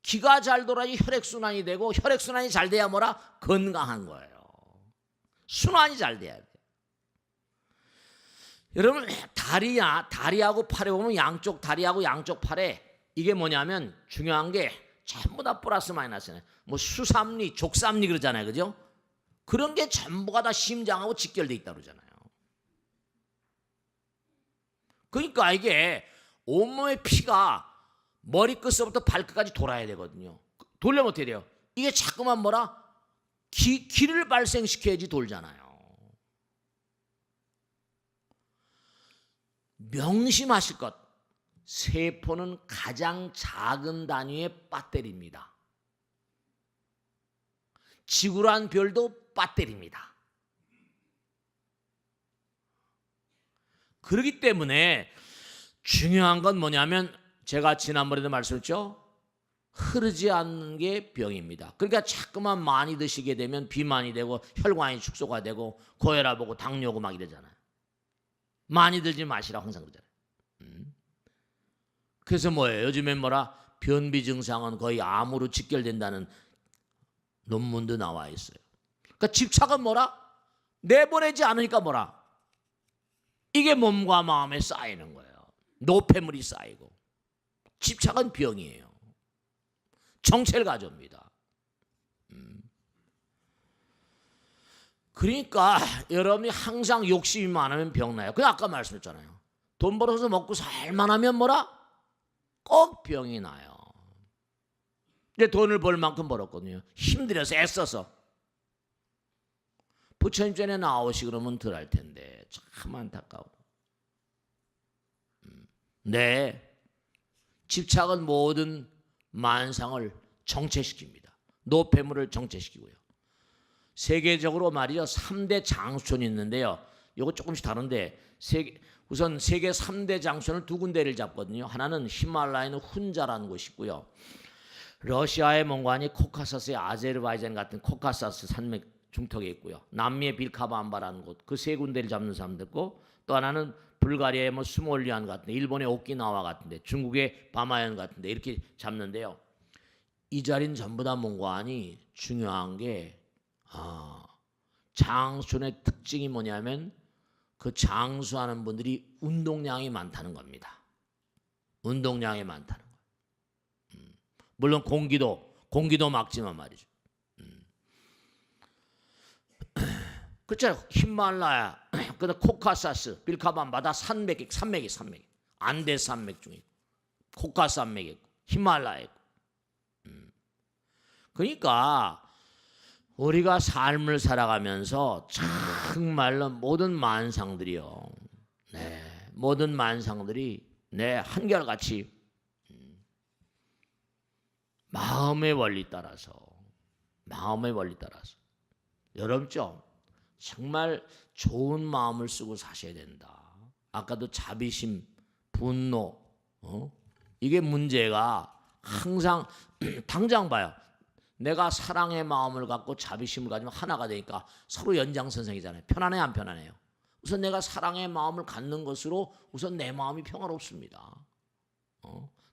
기가 잘 돌아야지 혈액순환이 되고, 혈액순환이 잘 돼야 뭐라? 건강한 거예요. 순환이 잘 돼야 돼. 여러분 다리하고 팔에 보면 양쪽 다리하고 양쪽 팔에 이게 뭐냐면 중요한 게 전부 다 플러스 마이너스네. 뭐 수삼리, 족삼리 그러잖아요, 그죠? 그런 게 전부가 다 심장하고 직결돼 있다 그러잖아요. 그러니까 이게 온몸의 피가 머리끝서부터 발끝까지 돌아야 되거든요. 돌려면 어떻게 돼요? 이게 자꾸만 뭐라? 기를 발생시켜야지 돌잖아요. 명심하실 것, 세포는 가장 작은 단위의 배터리입니다. 지구란 별도 배터리입니다. 그렇기 때문에 중요한 건 뭐냐면 제가 지난번에도 말씀했죠. 흐르지 않는 게 병입니다. 그러니까 자꾸만 많이 드시게 되면 비만이 되고 혈관이 축소가 되고 고혈압 오고 당뇨 오고 막 이러잖아요. 많이 들지 마시라고 항상 그러잖아요. 그래서 뭐예요? 요즘엔 뭐라? 변비 증상은 거의 암으로 직결된다는 논문도 나와 있어요. 그러니까 집착은 뭐라? 내보내지 않으니까 뭐라? 이게 몸과 마음에 쌓이는 거예요. 노폐물이 쌓이고. 집착은 병이에요. 정체를 가져옵니다. 그러니까 여러분이 항상 욕심이 많으면 병나요. 그냥 아까 말씀했잖아요. 돈 벌어서 먹고 살만하면 뭐라? 꼭 병이 나요. 근데 돈을 벌 만큼 벌었거든요. 힘들어서 애써서. 부처님 전에 나오시 그러면 덜 할 텐데 참 안타까워. 네, 집착은 모든 만상을 정체시킵니다. 노폐물을 정체시키고요. 세계적으로 말이죠. 3대 장수촌이 있는데요. 이거 조금씩 다른데 우선 세계 3대 장수촌을 두 군데를 잡거든요. 하나는 히말라야는 훈자라는 곳이 있고요. 러시아의 몽관이 코카사스의 아제르바이잔 같은 코카사스 산맥 중턱에 있고요. 남미의 빌카반바라는 곳, 그 세 군데를 잡는 사람도 있고, 또 하나는 불가리아의 뭐 스몰리안 같은데, 일본의 오키나와 같은데, 중국의 바마현 같은데 이렇게 잡는데요. 이 자리는 전부 다 몽관이 중요한 게 장수촌의 특징이 뭐냐면 그 장수하는 분들이 운동량이 많다는 겁니다. 운동량이 많다는 거예요. 물론 공기도 막지만 말이죠. 그렇잖아요. 히말라야, 그다음 코카사스, 빌카반바다 산맥이 안데 산맥 중에 코카 산맥이 있고 히말라야 있고. 그러니까 우리가 삶을 살아가면서 정말로 모든 만상들이요, 모든 만상들이 한결같이 마음의 원리 따라서 여러분죠, 정말 좋은 마음을 쓰고 사셔야 된다. 아까도 자비심, 분노, 이게 문제가 항상 당장 봐요. 내가 사랑의 마음을 갖고 자비심을 가지면 하나가 되니까 서로 연장선상이잖아요. 편안해요, 안 편안해요? 우선 내가 사랑의 마음을 갖는 것으로 우선 내 마음이 평화롭습니다.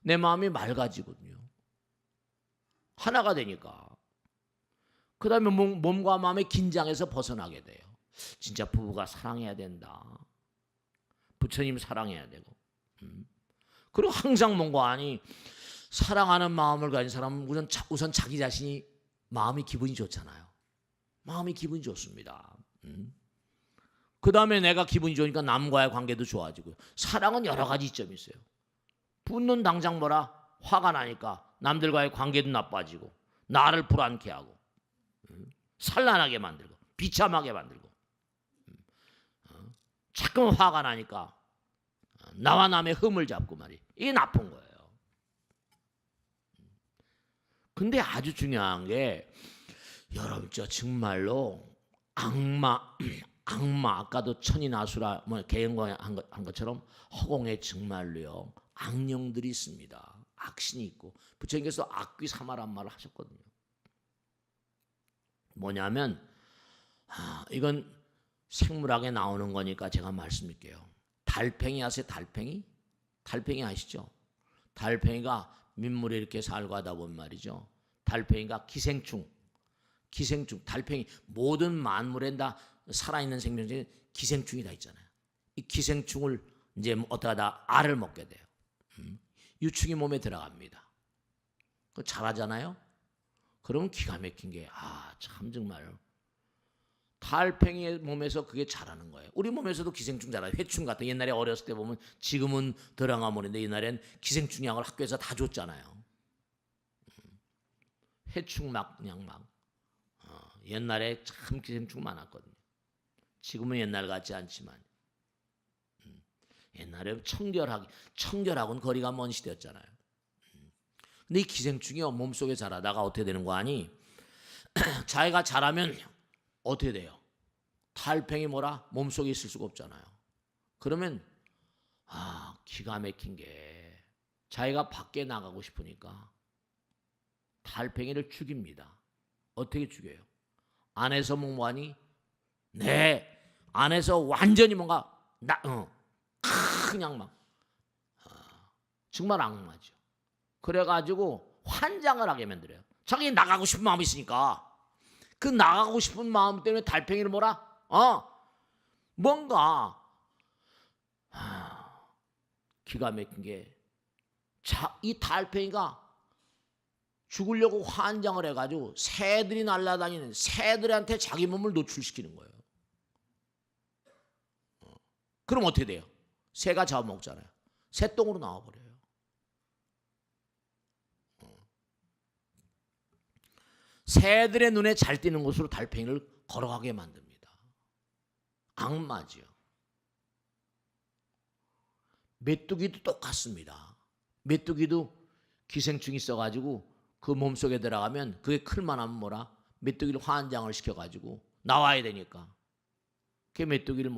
내 마음이 맑아지거든요. 하나가 되니까. 그 다음에 몸과 마음의 긴장에서 벗어나게 돼요. 진짜 부부가 사랑해야 된다. 부처님 사랑해야 되고. 그리고 항상 뭔가 아니 사랑하는 마음을 가진 사람은 우선 자기 자신이 마음이 기분이 좋잖아요. 마음이 기분이 좋습니다. 그 다음에 내가 기분이 좋으니까 남과의 관계도 좋아지고요. 사랑은 여러 가지 이점이 있어요. 분노는 당장 뭐라? 화가 나니까 남들과의 관계도 나빠지고 나를 불안케 하고 산란하게 만들고 비참하게 만들고 자꾸만 화가 나니까 나와 남의 흠을 잡고 말이에요. 이게 나쁜 거예요. 근데 아주 중요한 게 여러분 정말로 악마 아까도 천인아수라 개연광 한 것처럼 허공에 정말로요 악령들이 있습니다. 악신이 있고 부처님께서 악귀사마란 말을 하셨거든요. 뭐냐면 이건 생물학에 나오는 거니까 제가 말씀드릴게요. 달팽이 아세요? 달팽이 아시죠? 달팽이가 민물에 이렇게 살고 하다 보면 말이죠. 달팽이가 기생충, 달팽이 모든 만물에 다 살아있는 생명 중에 기생충이 다 있잖아요. 이 기생충을 이제 어떻게 하다 알을 먹게 돼요. 유충이 몸에 들어갑니다. 그 잘하잖아요. 그러면 기가 막힌 게 참 정말 달팽이의 몸에서 그게 자라는 거예요. 우리 몸에서도 기생충 자라요. 회충 같은 옛날에 어렸을 때 보면 지금은 드라마물인데 옛날엔 기생충 약을 학교에서 다 줬잖아요. 회충 그냥 옛날에 참 기생충 많았거든요. 지금은 옛날 같지 않지만 옛날에 청결하고는 거리가 먼 시대였잖아요. 근데 이 기생충이 몸속에 자라다가 어떻게 되는 거 아니? 자기가 자라면 어떻게 돼요? 달팽이 몸속에 있을 수가 없잖아요. 그러면 기가 막힌 게 자기가 밖에 나가고 싶으니까 달팽이를 죽입니다. 어떻게 죽여요? 안에서 뭐하니? 안에서 완전히 뭔가 그냥 정말 악마죠. 그래가지고 환장을 하게 만들어요. 자기 나가고 싶은 마음이 있으니까 그 나가고 싶은 마음 때문에 달팽이를 뭔가 기가 막힌 게 이 달팽이가 죽으려고 환장을 해가지고 새들이 날아다니는 새들한테 자기 몸을 노출시키는 거예요. 그럼 어떻게 돼요? 새가 잡아먹잖아요. 새똥으로 나와버려요. 새들의 눈에 잘 띄는 곳으로 달팽이를 걸어가게 만듭니다. 악마지요. 메뚜기도 똑같습니다. 메뚜기도 기생충이 있어가지고 그 몸속에 들어가면 그게 클만하면 메뚜기를 환장을 시켜가지고 나와야 되니까 그 메뚜기를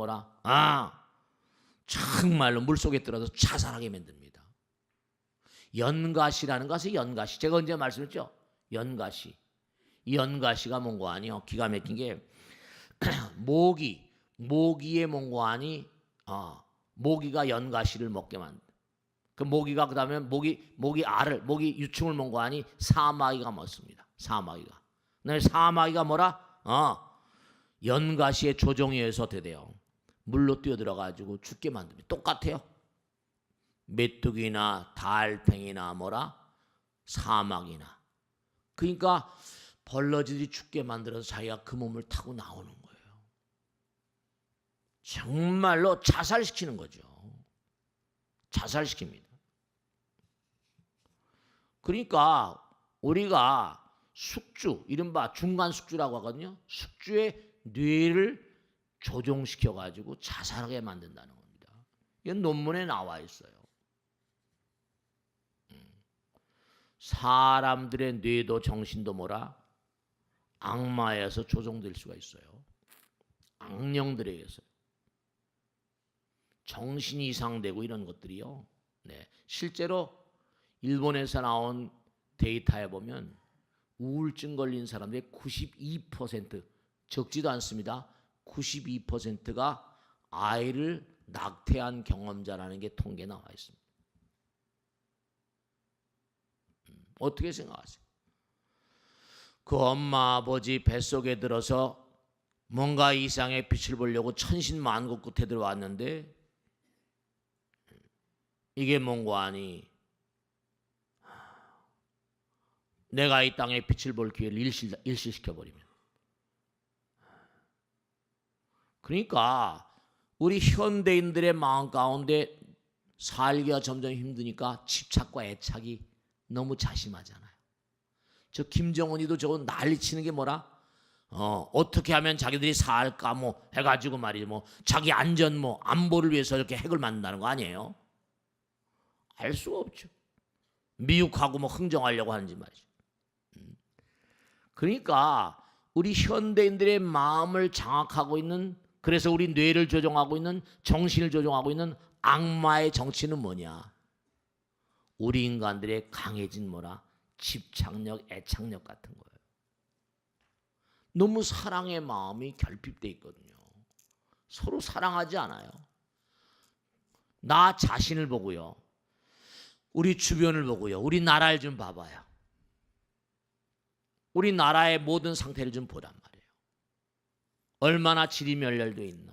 정말로 물속에 들어서 자살하게 만듭니다. 연가시라는 것이 연가시. 제가 언제 말씀했죠? 연가시. 이 연가시가 뭔고 아니요? 기가 막힌 게 모기의 뭔고 아니? 모기가 연가시를 먹게 만든. 그 모기가 그다음에 모기 유충을 뭔고 아니? 사마귀가 먹습니다. 사마귀가. 근데 사마귀가 연가시의 조종에 의해서 어떻게 돼요? 물로 뛰어들어가지고 죽게 만듭니다. 똑같아요. 메뚜기나 달팽이나 사마귀나. 그러니까 벌러지들이 죽게 만들어서 자기가 그 몸을 타고 나오는 거예요. 정말로 자살시키는 거죠. 자살시킵니다. 그러니까 우리가 숙주, 이른바 중간 숙주라고 하거든요. 숙주의 뇌를 조종시켜 가지고 자살하게 만든다는 겁니다. 이건 논문에 나와 있어요. 사람들의 뇌도 정신도 뭐라? 악마에서 조종될 수가 있어요. 악령들에 의해서. 정신이 이상되고 이런 것들이요. 네, 실제로 일본에서 나온 데이터에 보면 우울증 걸린 사람들의 92%, 적지도 않습니다. 92%가 아이를 낙태한 경험자라는 게 통계에 나와 있습니다. 어떻게 생각하세요? 그 엄마 아버지 뱃속에 들어서 뭔가 이상의 빛을 보려고 천신만고 끝에 들어왔는데 이게 뭔가 아니 내가 이 땅에 빛을 볼 기회를 일시시켜버리면. 그러니까 우리 현대인들의 마음 가운데 살기가 점점 힘드니까 집착과 애착이 너무 자심하잖아요. 저 김정은이도 저거 난리치는 게 뭐라? 어떻게 하면 자기들이 살까 뭐 해가지고 말이죠. 뭐 자기 안전 뭐 안보를 위해서 이렇게 핵을 만든다는 거 아니에요? 알 수가 없죠. 미국하고 뭐 흥정하려고 하는지 말이죠. 그러니까 우리 현대인들의 마음을 장악하고 있는, 그래서 우리 뇌를 조종하고 있는, 정신을 조종하고 있는 악마의 정치는 뭐냐? 우리 인간들의 강해진 뭐라? 집착력, 애착력 같은 거예요. 너무 사랑의 마음이 결핍돼 있거든요. 서로 사랑하지 않아요. 나 자신을 보고요. 우리 주변을 보고요. 우리 나라를 좀 봐봐요. 우리 나라의 모든 상태를 좀 보란 말이에요. 얼마나 질이 멸렬되어 있나.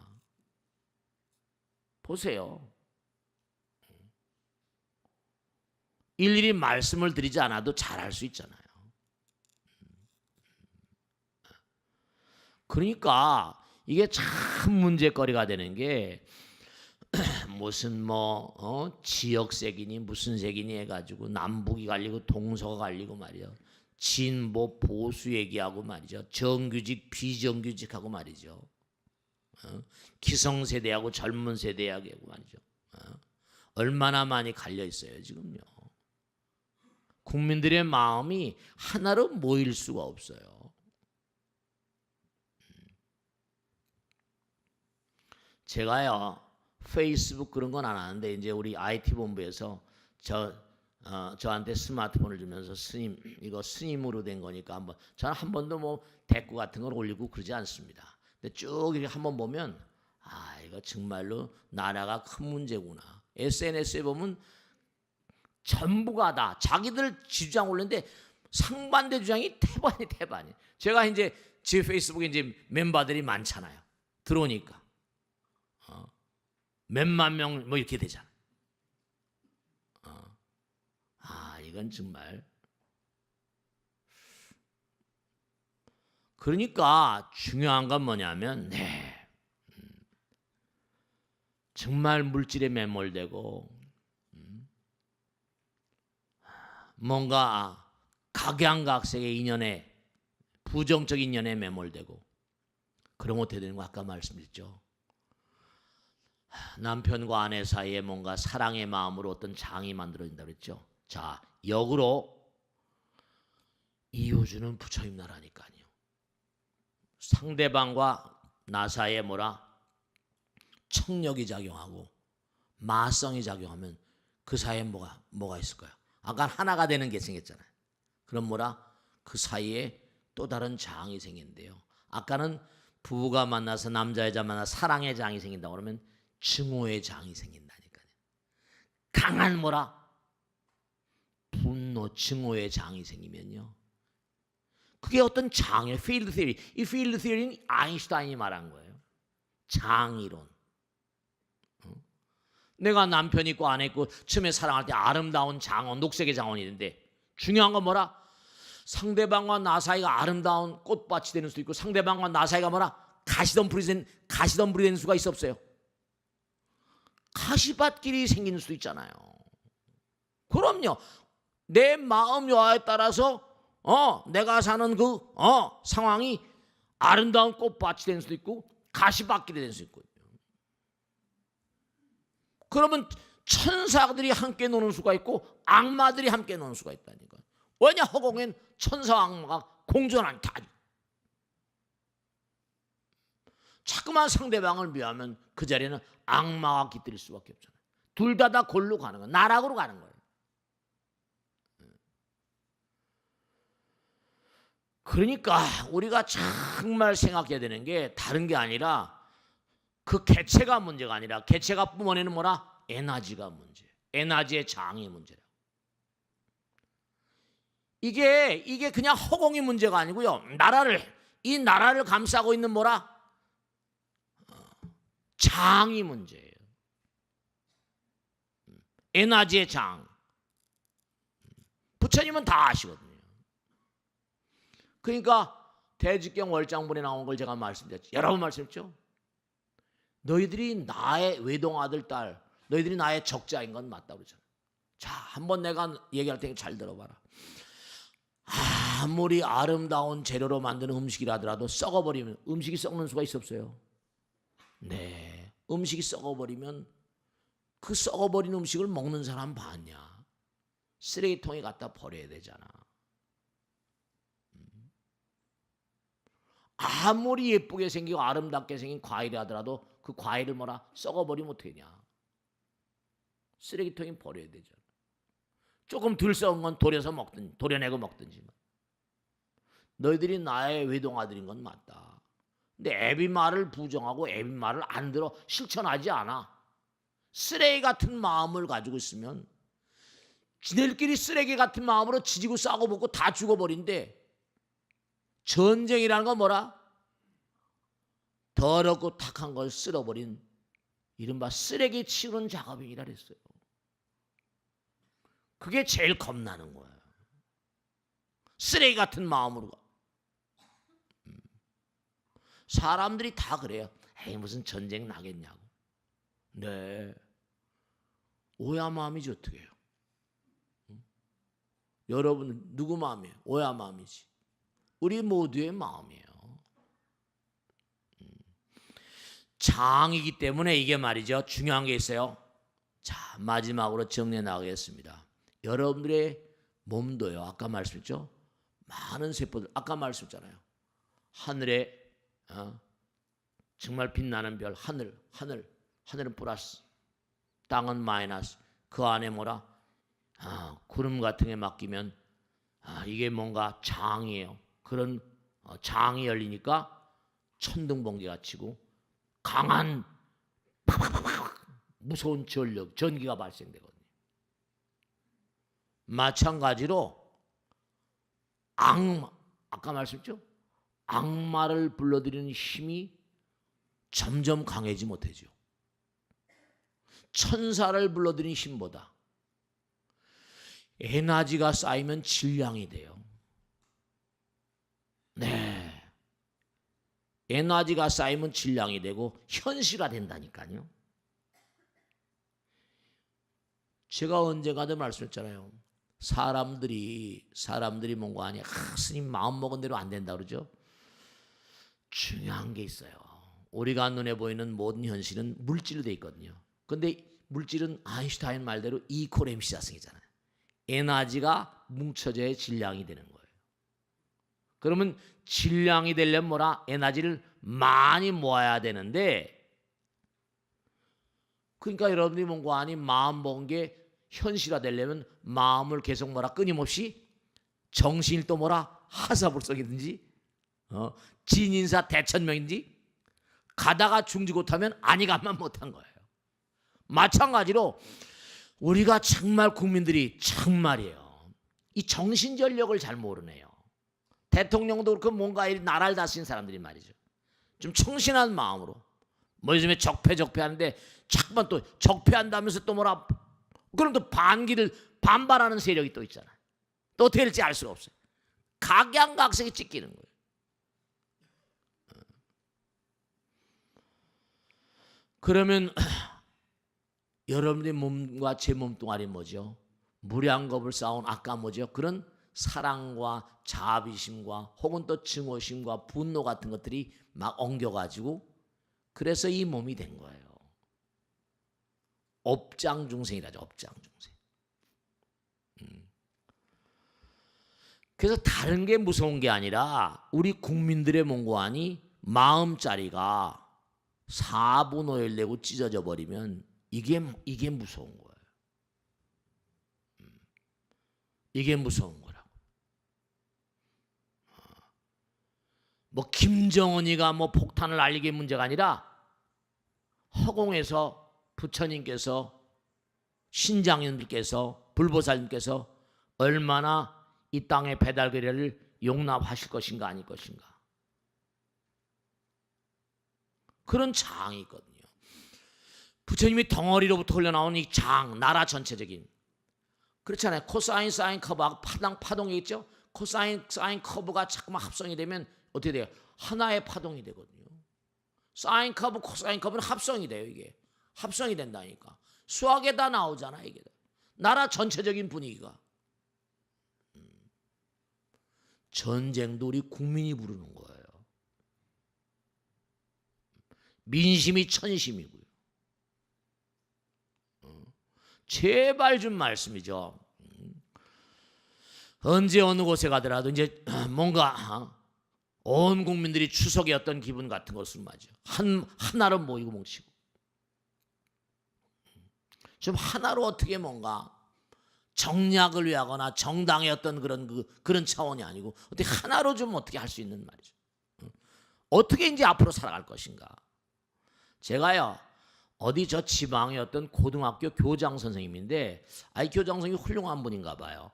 보세요. 일일이 말씀을 드리지 않아도 잘 알 수 있잖아요. 그러니까 이게 참 문제거리가 되는 게 무슨 지역색이니 무슨 색이니 해가지고 남북이 갈리고 동서가 갈리고 말이죠. 진보 보수 얘기하고 말이죠. 정규직 비정규직하고 말이죠. 기성세대하고 젊은 세대하고 말이죠. 얼마나 많이 갈려 있어요 지금요. 국민들의 마음이 하나로 모일 수가 없어요. 제가요 페이스북 그런 건 안 하는데 이제 우리 IT 본부에서 저한테 스마트폰을 주면서 스님 이거 스님으로 된 거니까 한번 저는 한 번도 뭐 댓글 같은 걸 올리고 그러지 않습니다. 근데 쭉 이렇게 한번 보면 이거 정말로 나라가 큰 문제구나. SNS에 보면 전부가 다 자기들 주장 올렸는데 상반대 주장이 태반이. 제가 이제 제 페이스북에 이제 멤버들이 많잖아요. 들어오니까 몇만 명 뭐 이렇게 되잖아. 이건 정말. 그러니까 중요한 건 뭐냐면 정말 물질에 매몰되고 뭔가 각양각색의 인연에 부정적 인연에 매몰되고 그런 거 어떻게 되는 거 아까 말씀드렸죠. 남편과 아내 사이에 뭔가 사랑의 마음으로 어떤 장이 만들어진다고 그랬죠. 자, 역으로 이호주는 부처님 나라니까요. 상대방과 나 사이에 뭐라? 청력이 작용하고 마성이 작용하면 그 사이에 뭐가 있을까요? 아까 하나가 되는 게 생겼잖아요. 그럼 뭐라? 그 사이에 또 다른 장이 생긴대요. 아까는 부부가 만나서 남자 여자 만나 사랑의 장이 생긴다고 그러면 증오의 장이 생긴다니까요. 강한 뭐라? 분노, 증오의 장이 생기면요. 그게 어떤 장이에요. 필드 티어리. 이 필드 티어리는 아인슈타인이 말한 거예요. 장이론. 내가 남편 있고 아내 있고 처음에 사랑할 때 아름다운 장원, 녹색의 장원이 있는데 중요한 건 뭐라? 상대방과 나 사이가 아름다운 꽃밭이 되는 수도 있고 상대방과 나 사이가 뭐라? 가시덤불이 되는 수가 있어 없어요? 가시밭길이 생기는 수도 있잖아요. 그럼요. 내 마음 여하에 따라서 내가 사는 그 상황이 아름다운 꽃밭이 될 수도 있고 가시밭길이 될 수 있고. 그러면 천사들이 함께 노는 수가 있고 악마들이 함께 노는 수가 있다니까. 왜냐? 허공엔 천사와 악마가 공존하니까. 자꾸만 상대방을 미워하면 그 자리에는 악마가 깃들일 수밖에 없잖아요. 둘 다 골로 가는 거예요. 나락으로 가는 거예요. 그러니까 우리가 정말 생각해야 되는 게 다른 게 아니라 그 개체가 문제가 아니라 개체가 뿜어내는 뭐라? 에너지가 문제. 에너지의 장이 문제라. 이게 그냥 허공이 문제가 아니고요. 이 나라를 감싸고 있는 뭐라? 장이 문제예요. 에너지의 장. 부처님은 다 아시거든요. 그러니까 대직경 월장본에 나온 걸 제가 말씀드렸죠. 여러 번 말씀했죠. 너희들이 나의 외동아들 딸, 너희들이 나의 적자인 건 맞다 그러잖아요. 자, 한번 내가 얘기할 테니까 잘 들어봐라. 아무리 아름다운 재료로 만드는 음식이라 하더라도 썩어버리면 음식이 썩는 수가 있어 없어요? 네, 음식이 썩어버리면 그 썩어버린 음식을 먹는 사람 봤냐? 쓰레기통에 갖다 버려야 되잖아. 아무리 예쁘게 생기고 아름답게 생긴 과일이 하더라도 그 과일을 뭐라? 썩어버리면 어떻게 되냐? 쓰레기통에 버려야 되잖아. 조금 덜 썩은 건 도려내고 먹든지. 너희들이 나의 외동아들인 건 맞다. 근데 애비 말을 부정하고 애비 말을 안 들어 실천하지 않아. 쓰레기 같은 마음을 가지고 있으면 지들끼리 쓰레기 같은 마음으로 지지고 싸고 먹고 다 죽어버린대. 전쟁이라는 건 뭐라? 더럽고 탁한 걸 쓸어버린 이른바 쓰레기 치우는 작업이라 그랬어요. 그게 제일 겁나는 거예요. 쓰레기 같은 마음으로. 사람들이 다 그래요. 에이, 무슨 전쟁 나겠냐고. 네. 오야 마음이지 어떻게 해요? 여러분 누구 마음이에요? 오야 마음이지. 우리 모두의 마음이에요. 장이기 때문에 이게 말이죠. 중요한 게 있어요. 자, 마지막으로 정리해 나가겠습니다. 여러분들의 몸도요. 아까 말씀했죠. 많은 세포들. 아까 말씀했잖아요. 하늘에 정말 빛나는 별. 하늘은 플러스. 땅은 마이너스. 그 안에 뭐라? 구름 같은 게 맡기면 이게 뭔가 장이에요. 그런 장이 열리니까 천둥번개가 치고 강한 무서운 전기가 발생되거든요. 마찬가지로 아까 말씀했죠? 악마를 불러들이는 힘이 점점 강해지 못하죠. 천사를 불러들이는 힘보다 에너지가 쌓이면 질량이 돼요. 네. 에너지가 쌓이면 질량이 되고 현실화 된다니까요. 제가 언젠가도 말씀했잖아요. 사람들이 뭔가 아니야. 스님 마음 먹은 대로 안 된다 그러죠. 중요한 게 있어요. 우리가 눈에 보이는 모든 현실은 물질로 돼 있거든요. 근데 물질은 아인슈타인 말대로 이퀄 MC 자승이잖아요. 에너지가 뭉쳐져야 질량이 되는 거예요. 그러면 질량이 되려면 뭐라? 에너지를 많이 모아야 되는데, 그러니까 여러분들이 뭔가 아니 마음 먹은 게 현실화 되려면 마음을 계속 뭐라? 끊임없이 정신을 또 뭐라? 하사불석이든지 진인사 대천명인지 가다가 중지못하면 아니가만 못한 거예요. 마찬가지로 우리가 정말 국민들이 정말이에요. 이 정신전력을 잘 모르네요. 대통령도 그렇고 뭔가 이 나라를 다스리는 사람들이 말이죠. 좀 청신한 마음으로 뭐 요즘에 적폐하는데 자꾸만 또 적폐한다면서 또 뭐라 그럼 또 반발하는 세력이 또 있잖아요. 또 어떻게 될지 알 수가 없어요. 각양각색이 찢기는 거예요. 그러면 여러분의 몸과 제 몸뚱아리 뭐죠? 무량겁을 쌓은 아까 뭐죠? 그런 사랑과 자비심과 혹은 또 증오심과 분노 같은 것들이 막 엉겨가지고 그래서 이 몸이 된 거예요. 업장중생이라죠. 업장중생. 그래서 다른 게 무서운 게 아니라 우리 국민들의 몸과 안이 마음자리가 4분 5일 내고 찢어져 버리면 이게 무서운 거예요. 이게 무서운 거라고. 뭐 김정은이가 뭐 폭탄을 날리게 문제가 아니라 허공에서 부처님께서 신장님들께서 불보살님께서 얼마나 이 땅의 배달거리를 용납하실 것인가 아닐 것인가. 그런 장이 있거든요. 부처님이 덩어리로부터 흘러나오는 이 장, 나라 전체적인. 그렇잖아요. 코사인, 사인 커브하고 파동이 있죠. 코사인, 사인 커브가 자꾸만 합성이 되면 어떻게 돼요? 하나의 파동이 되거든요. 사인 커브, 코사인 커브는 합성이 돼요. 이게 합성이 된다니까. 수학에 다 나오잖아. 이게 나라 전체적인 분위기가. 전쟁도 우리 국민이 부르는 거예요. 민심이 천심이고요. 제발 좀 말씀이죠. 언제 어느 곳에 가더라도 이제 뭔가 온 국민들이 추석의 어떤 기분 같은 것을 맞아. 하나로 모이고 뭉치고. 좀 하나로 어떻게 뭔가 정략을 위하거나 정당의 어떤 그런 차원이 아니고 어떻게 하나로 좀 어떻게 할 수 있는 말이죠. 어떻게 이제 앞으로 살아갈 것인가. 제가요 어디 저 지방의 어떤 고등학교 교장 선생님인데 교장 선생님이 훌륭한 분인가 봐요.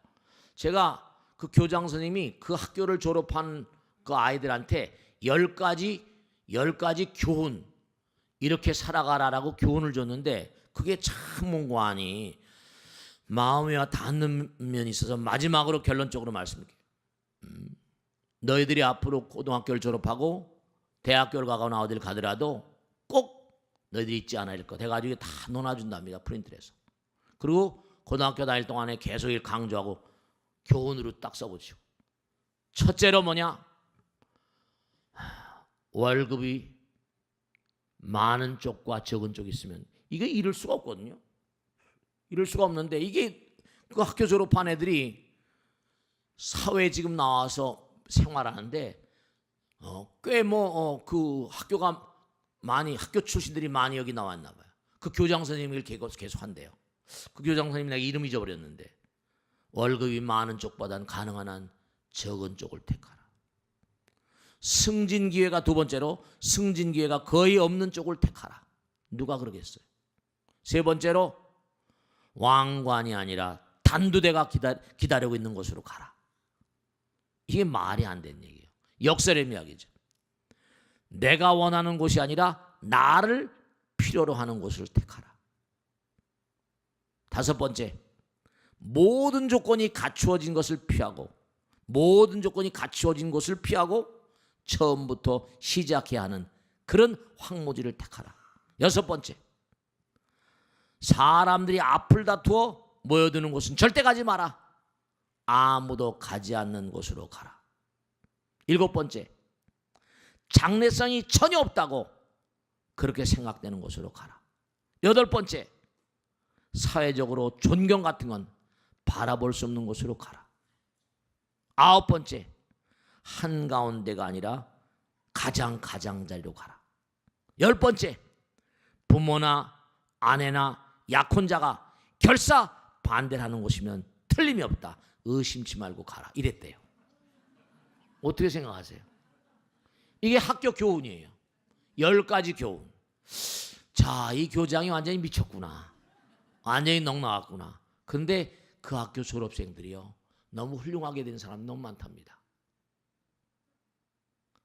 제가 그 교장 선생님이 그 학교를 졸업한 그 아이들한테 10가지 교훈 이렇게 살아가라라고 교훈을 줬는데 그게 참 몽고하니 마음에 와 닿는 면이 있어서 마지막으로 결론적으로 말씀드릴게요. 너희들이 앞으로 고등학교를 졸업하고 대학교를 가거나 어디를 가더라도 꼭 너희들이 잊지 않아야 할 것 해가지고 다 논아준답니다. 프린트를 해서. 그리고 고등학교 다닐 동안에 계속 일 강조하고 교훈으로 딱 써보시고. 첫째로 뭐냐? 월급이 많은 쪽과 적은 쪽이 있으면 이게 이룰 수가 없거든요. 이럴 수가 없는데 이게 그 학교 졸업한 애들이 사회에 지금 나와서 생활하는데 꽤 뭐 그 학교가 많이 학교 출신들이 많이 여기 나왔나 봐요. 그 교장 선생님을 계속 한대요. 그 교장 선생님 내가 이름 잊어버렸는데 월급이 많은 쪽보다는 가능한 한 적은 쪽을 택하라. 승진 기회가 두 번째로 승진 기회가 거의 없는 쪽을 택하라. 누가 그러겠어요? 세 번째로 왕관이 아니라 단두대가 기다리고 있는 곳으로 가라. 이게 말이 안 되는 얘기예요. 역설의 이야기죠. 내가 원하는 곳이 아니라 나를 필요로 하는 곳을 택하라. 다섯 번째, 모든 조건이 갖추어진 것을 피하고 모든 조건이 갖추어진 것을 피하고 처음부터 시작해야 하는 그런 황무지를 택하라. 여섯 번째, 사람들이 앞을 다투어 모여드는 곳은 절대 가지 마라. 아무도 가지 않는 곳으로 가라. 일곱 번째, 장래성이 전혀 없다고 그렇게 생각되는 곳으로 가라. 여덟 번째, 사회적으로 존경 같은 건 바라볼 수 없는 곳으로 가라. 아홉 번째, 한가운데가 아니라 가장자리로 가라. 열 번째, 부모나 아내나 약혼자가 결사 반대를 하는 곳이면 틀림이 없다. 의심치 말고 가라. 이랬대요. 어떻게 생각하세요? 이게 학교 교훈이에요. 10가지 교훈. 자, 이 교장이 완전히 미쳤구나. 완전히 넉나왔구나. 그런데 그 학교 졸업생들이요, 너무 훌륭하게 된 사람이 너무 많답니다.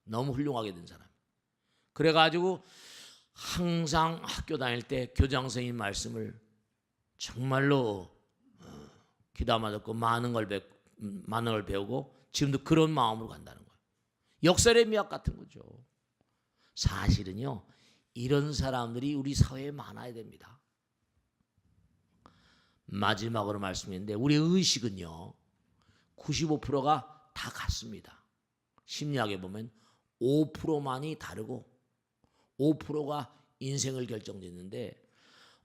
너무 훌륭하게 된 사람. 그래가지고 항상 학교 다닐 때 교장 선생님 말씀을 정말로 귀담아 듣고 많은 걸 배우고 지금도 그런 마음으로 간다는 거예요. 역설의 미학 같은 거죠. 사실은요, 이런 사람들이 우리 사회에 많아야 됩니다. 마지막으로 말씀드리는데 우리 의식은요, 95%가 다 같습니다. 심리학에 보면 5%만이 다르고 5%가 인생을 결정짓는데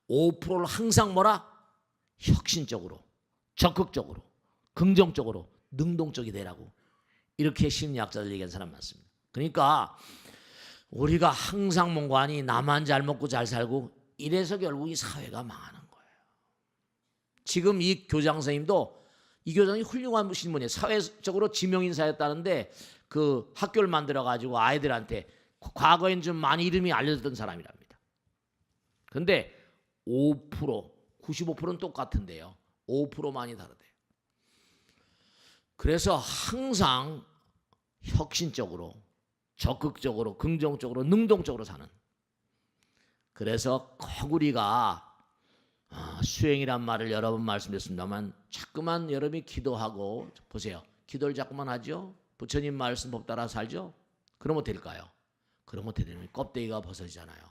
5%를 항상 뭐라? 혁신적으로, 적극적으로, 긍정적으로, 능동적이 되라고 이렇게 심리학자들 얘기하는 사람 많습니다. 그러니까 우리가 항상 뭔가 아니 나만 잘 먹고 잘 살고 이래서 결국 이 사회가 망하는 거예요. 지금 이 교장 선생님도 이 교장이 훌륭한 신분이에요. 사회적으로 지명인사였다는데 그 학교를 만들어 가지고 아이들한테 과거엔 좀 많이 이름이 알려졌던 사람이랍니다. 그런데 5%, 95%는 똑같은데요. 5%만이 다르대요. 그래서 항상 혁신적으로, 적극적으로, 긍정적으로, 능동적으로 사는. 그래서 꼭 우리가 수행이란 말을 여러 번 말씀드렸습니다만 자꾸만 여러분이 기도하고 보세요. 기도를 자꾸만 하죠. 부처님 말씀 법 따라 살죠. 그러면 될까요? 그러면 어떻게 되냐면 껍데기가 벗어지잖아요.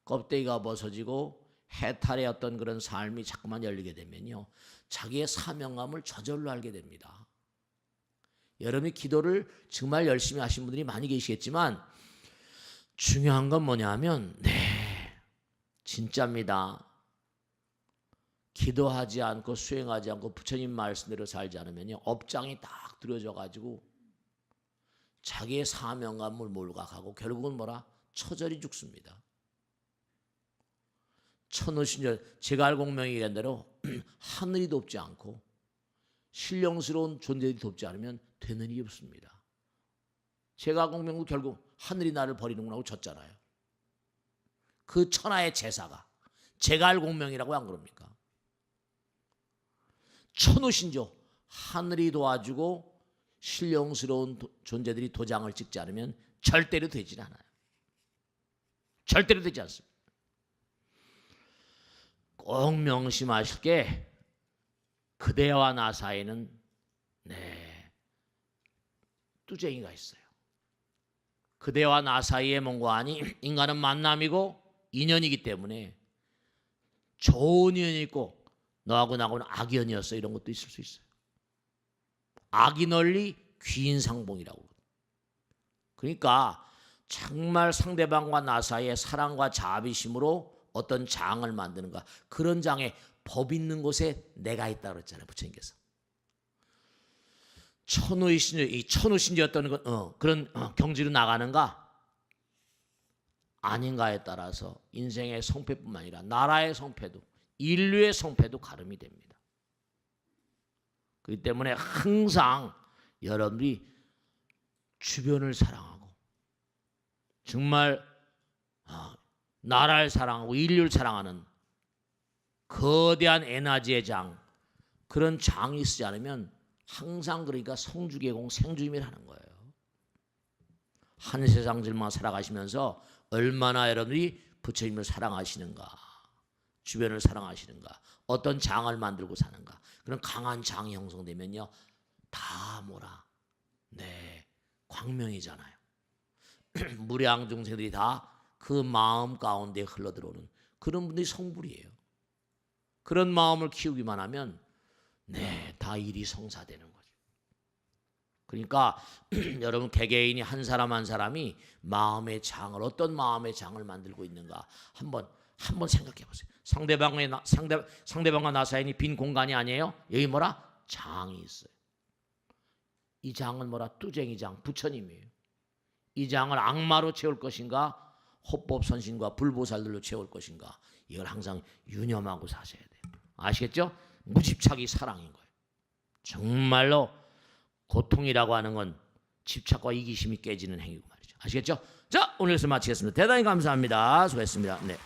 껍데기가 벗어지고 해탈의 어떤 그런 삶이 자꾸만 열리게 되면요. 자기의 사명감을 저절로 알게 됩니다. 여러분이 기도를 정말 열심히 하신 분들이 많이 계시겠지만 중요한 건 뭐냐면 진짜입니다. 기도하지 않고 수행하지 않고 부처님 말씀대로 살지 않으면요. 업장이 딱 들어져 가지고 자기의 사명감을 몰각하고 결국은 뭐라? 처절히 죽습니다. 천우신절 제갈공명이 얘기한 대로 하늘이 돕지 않고 신령스러운 존재들이 돕지 않으면 되는 일이 없습니다. 제갈공명도 결국 하늘이 나를 버리는구나 하고 졌잖아요. 그 천하의 제사가 제갈공명이라고 안 그럽니까? 천우신조 하늘이 도와주고 신령스러운 존재들이 도장을 찍지 않으면 절대로 되질 않아요. 절대로 되지 않습니다. 꼭 명심하실 게 그대와 나 사이에는 뚜쟁이가 있어요. 그대와 나 사이의 뭔가 아니 인간은 만남이고 인연이기 때문에 좋은 인연이 있고 너하고 나하고는 악연이었어 이런 것도 있을 수 있어요. 악이 널리 귀인상봉이라고. 그러니까 정말 상대방과 나 사이의 사랑과 자비심으로 어떤 장을 만드는가. 그런 장에 법 있는 곳에 내가 있다 그랬잖아요. 부처님께서. 천우신조였던 그런 경지로 나가는가 아닌가에 따라서 인생의 성패뿐만 아니라 나라의 성패도 인류의 성패도 가름이 됩니다. 그렇기 때문에 항상 여러분이 주변을 사랑하고 정말 나라를 사랑하고 인류를 사랑하는 거대한 에너지의 장, 그런 장이 있지 않으면 항상 그러니까 성주계공 생주임을 하는 거예요. 한 세상들만 살아가시면서 얼마나 여러분이 부처님을 사랑하시는가, 주변을 사랑하시는가, 어떤 장을 만들고 사는가, 그런 강한 장이 형성되면요 다 뭐라 광명이잖아요. 무량 중생들이 다 그 마음 가운데 흘러들어오는 그런 분들이 성불이에요. 그런 마음을 키우기만 하면 다 일이 성사되는 거죠. 그러니까 여러분 개개인이 한 사람 한 사람이 마음의 장을 어떤 마음의 장을 만들고 있는가 한번 생각해 보세요. 상대방과 나 사이는 빈 공간이 아니에요. 여기 뭐라? 장이 있어요. 이 장은 뭐라? 뚜쟁이장, 부처님이에요. 이 장을 악마로 채울 것인가 호법선신과 불보살들로 채울 것인가, 이걸 항상 유념하고 사셔야 돼요. 아시겠죠? 무집착이 사랑인 거예요. 정말로 고통이라고 하는 건 집착과 이기심이 깨지는 행위고 말이죠. 아시겠죠? 자, 오늘 말씀 마치겠습니다. 대단히 감사합니다. 수고했습니다. 네.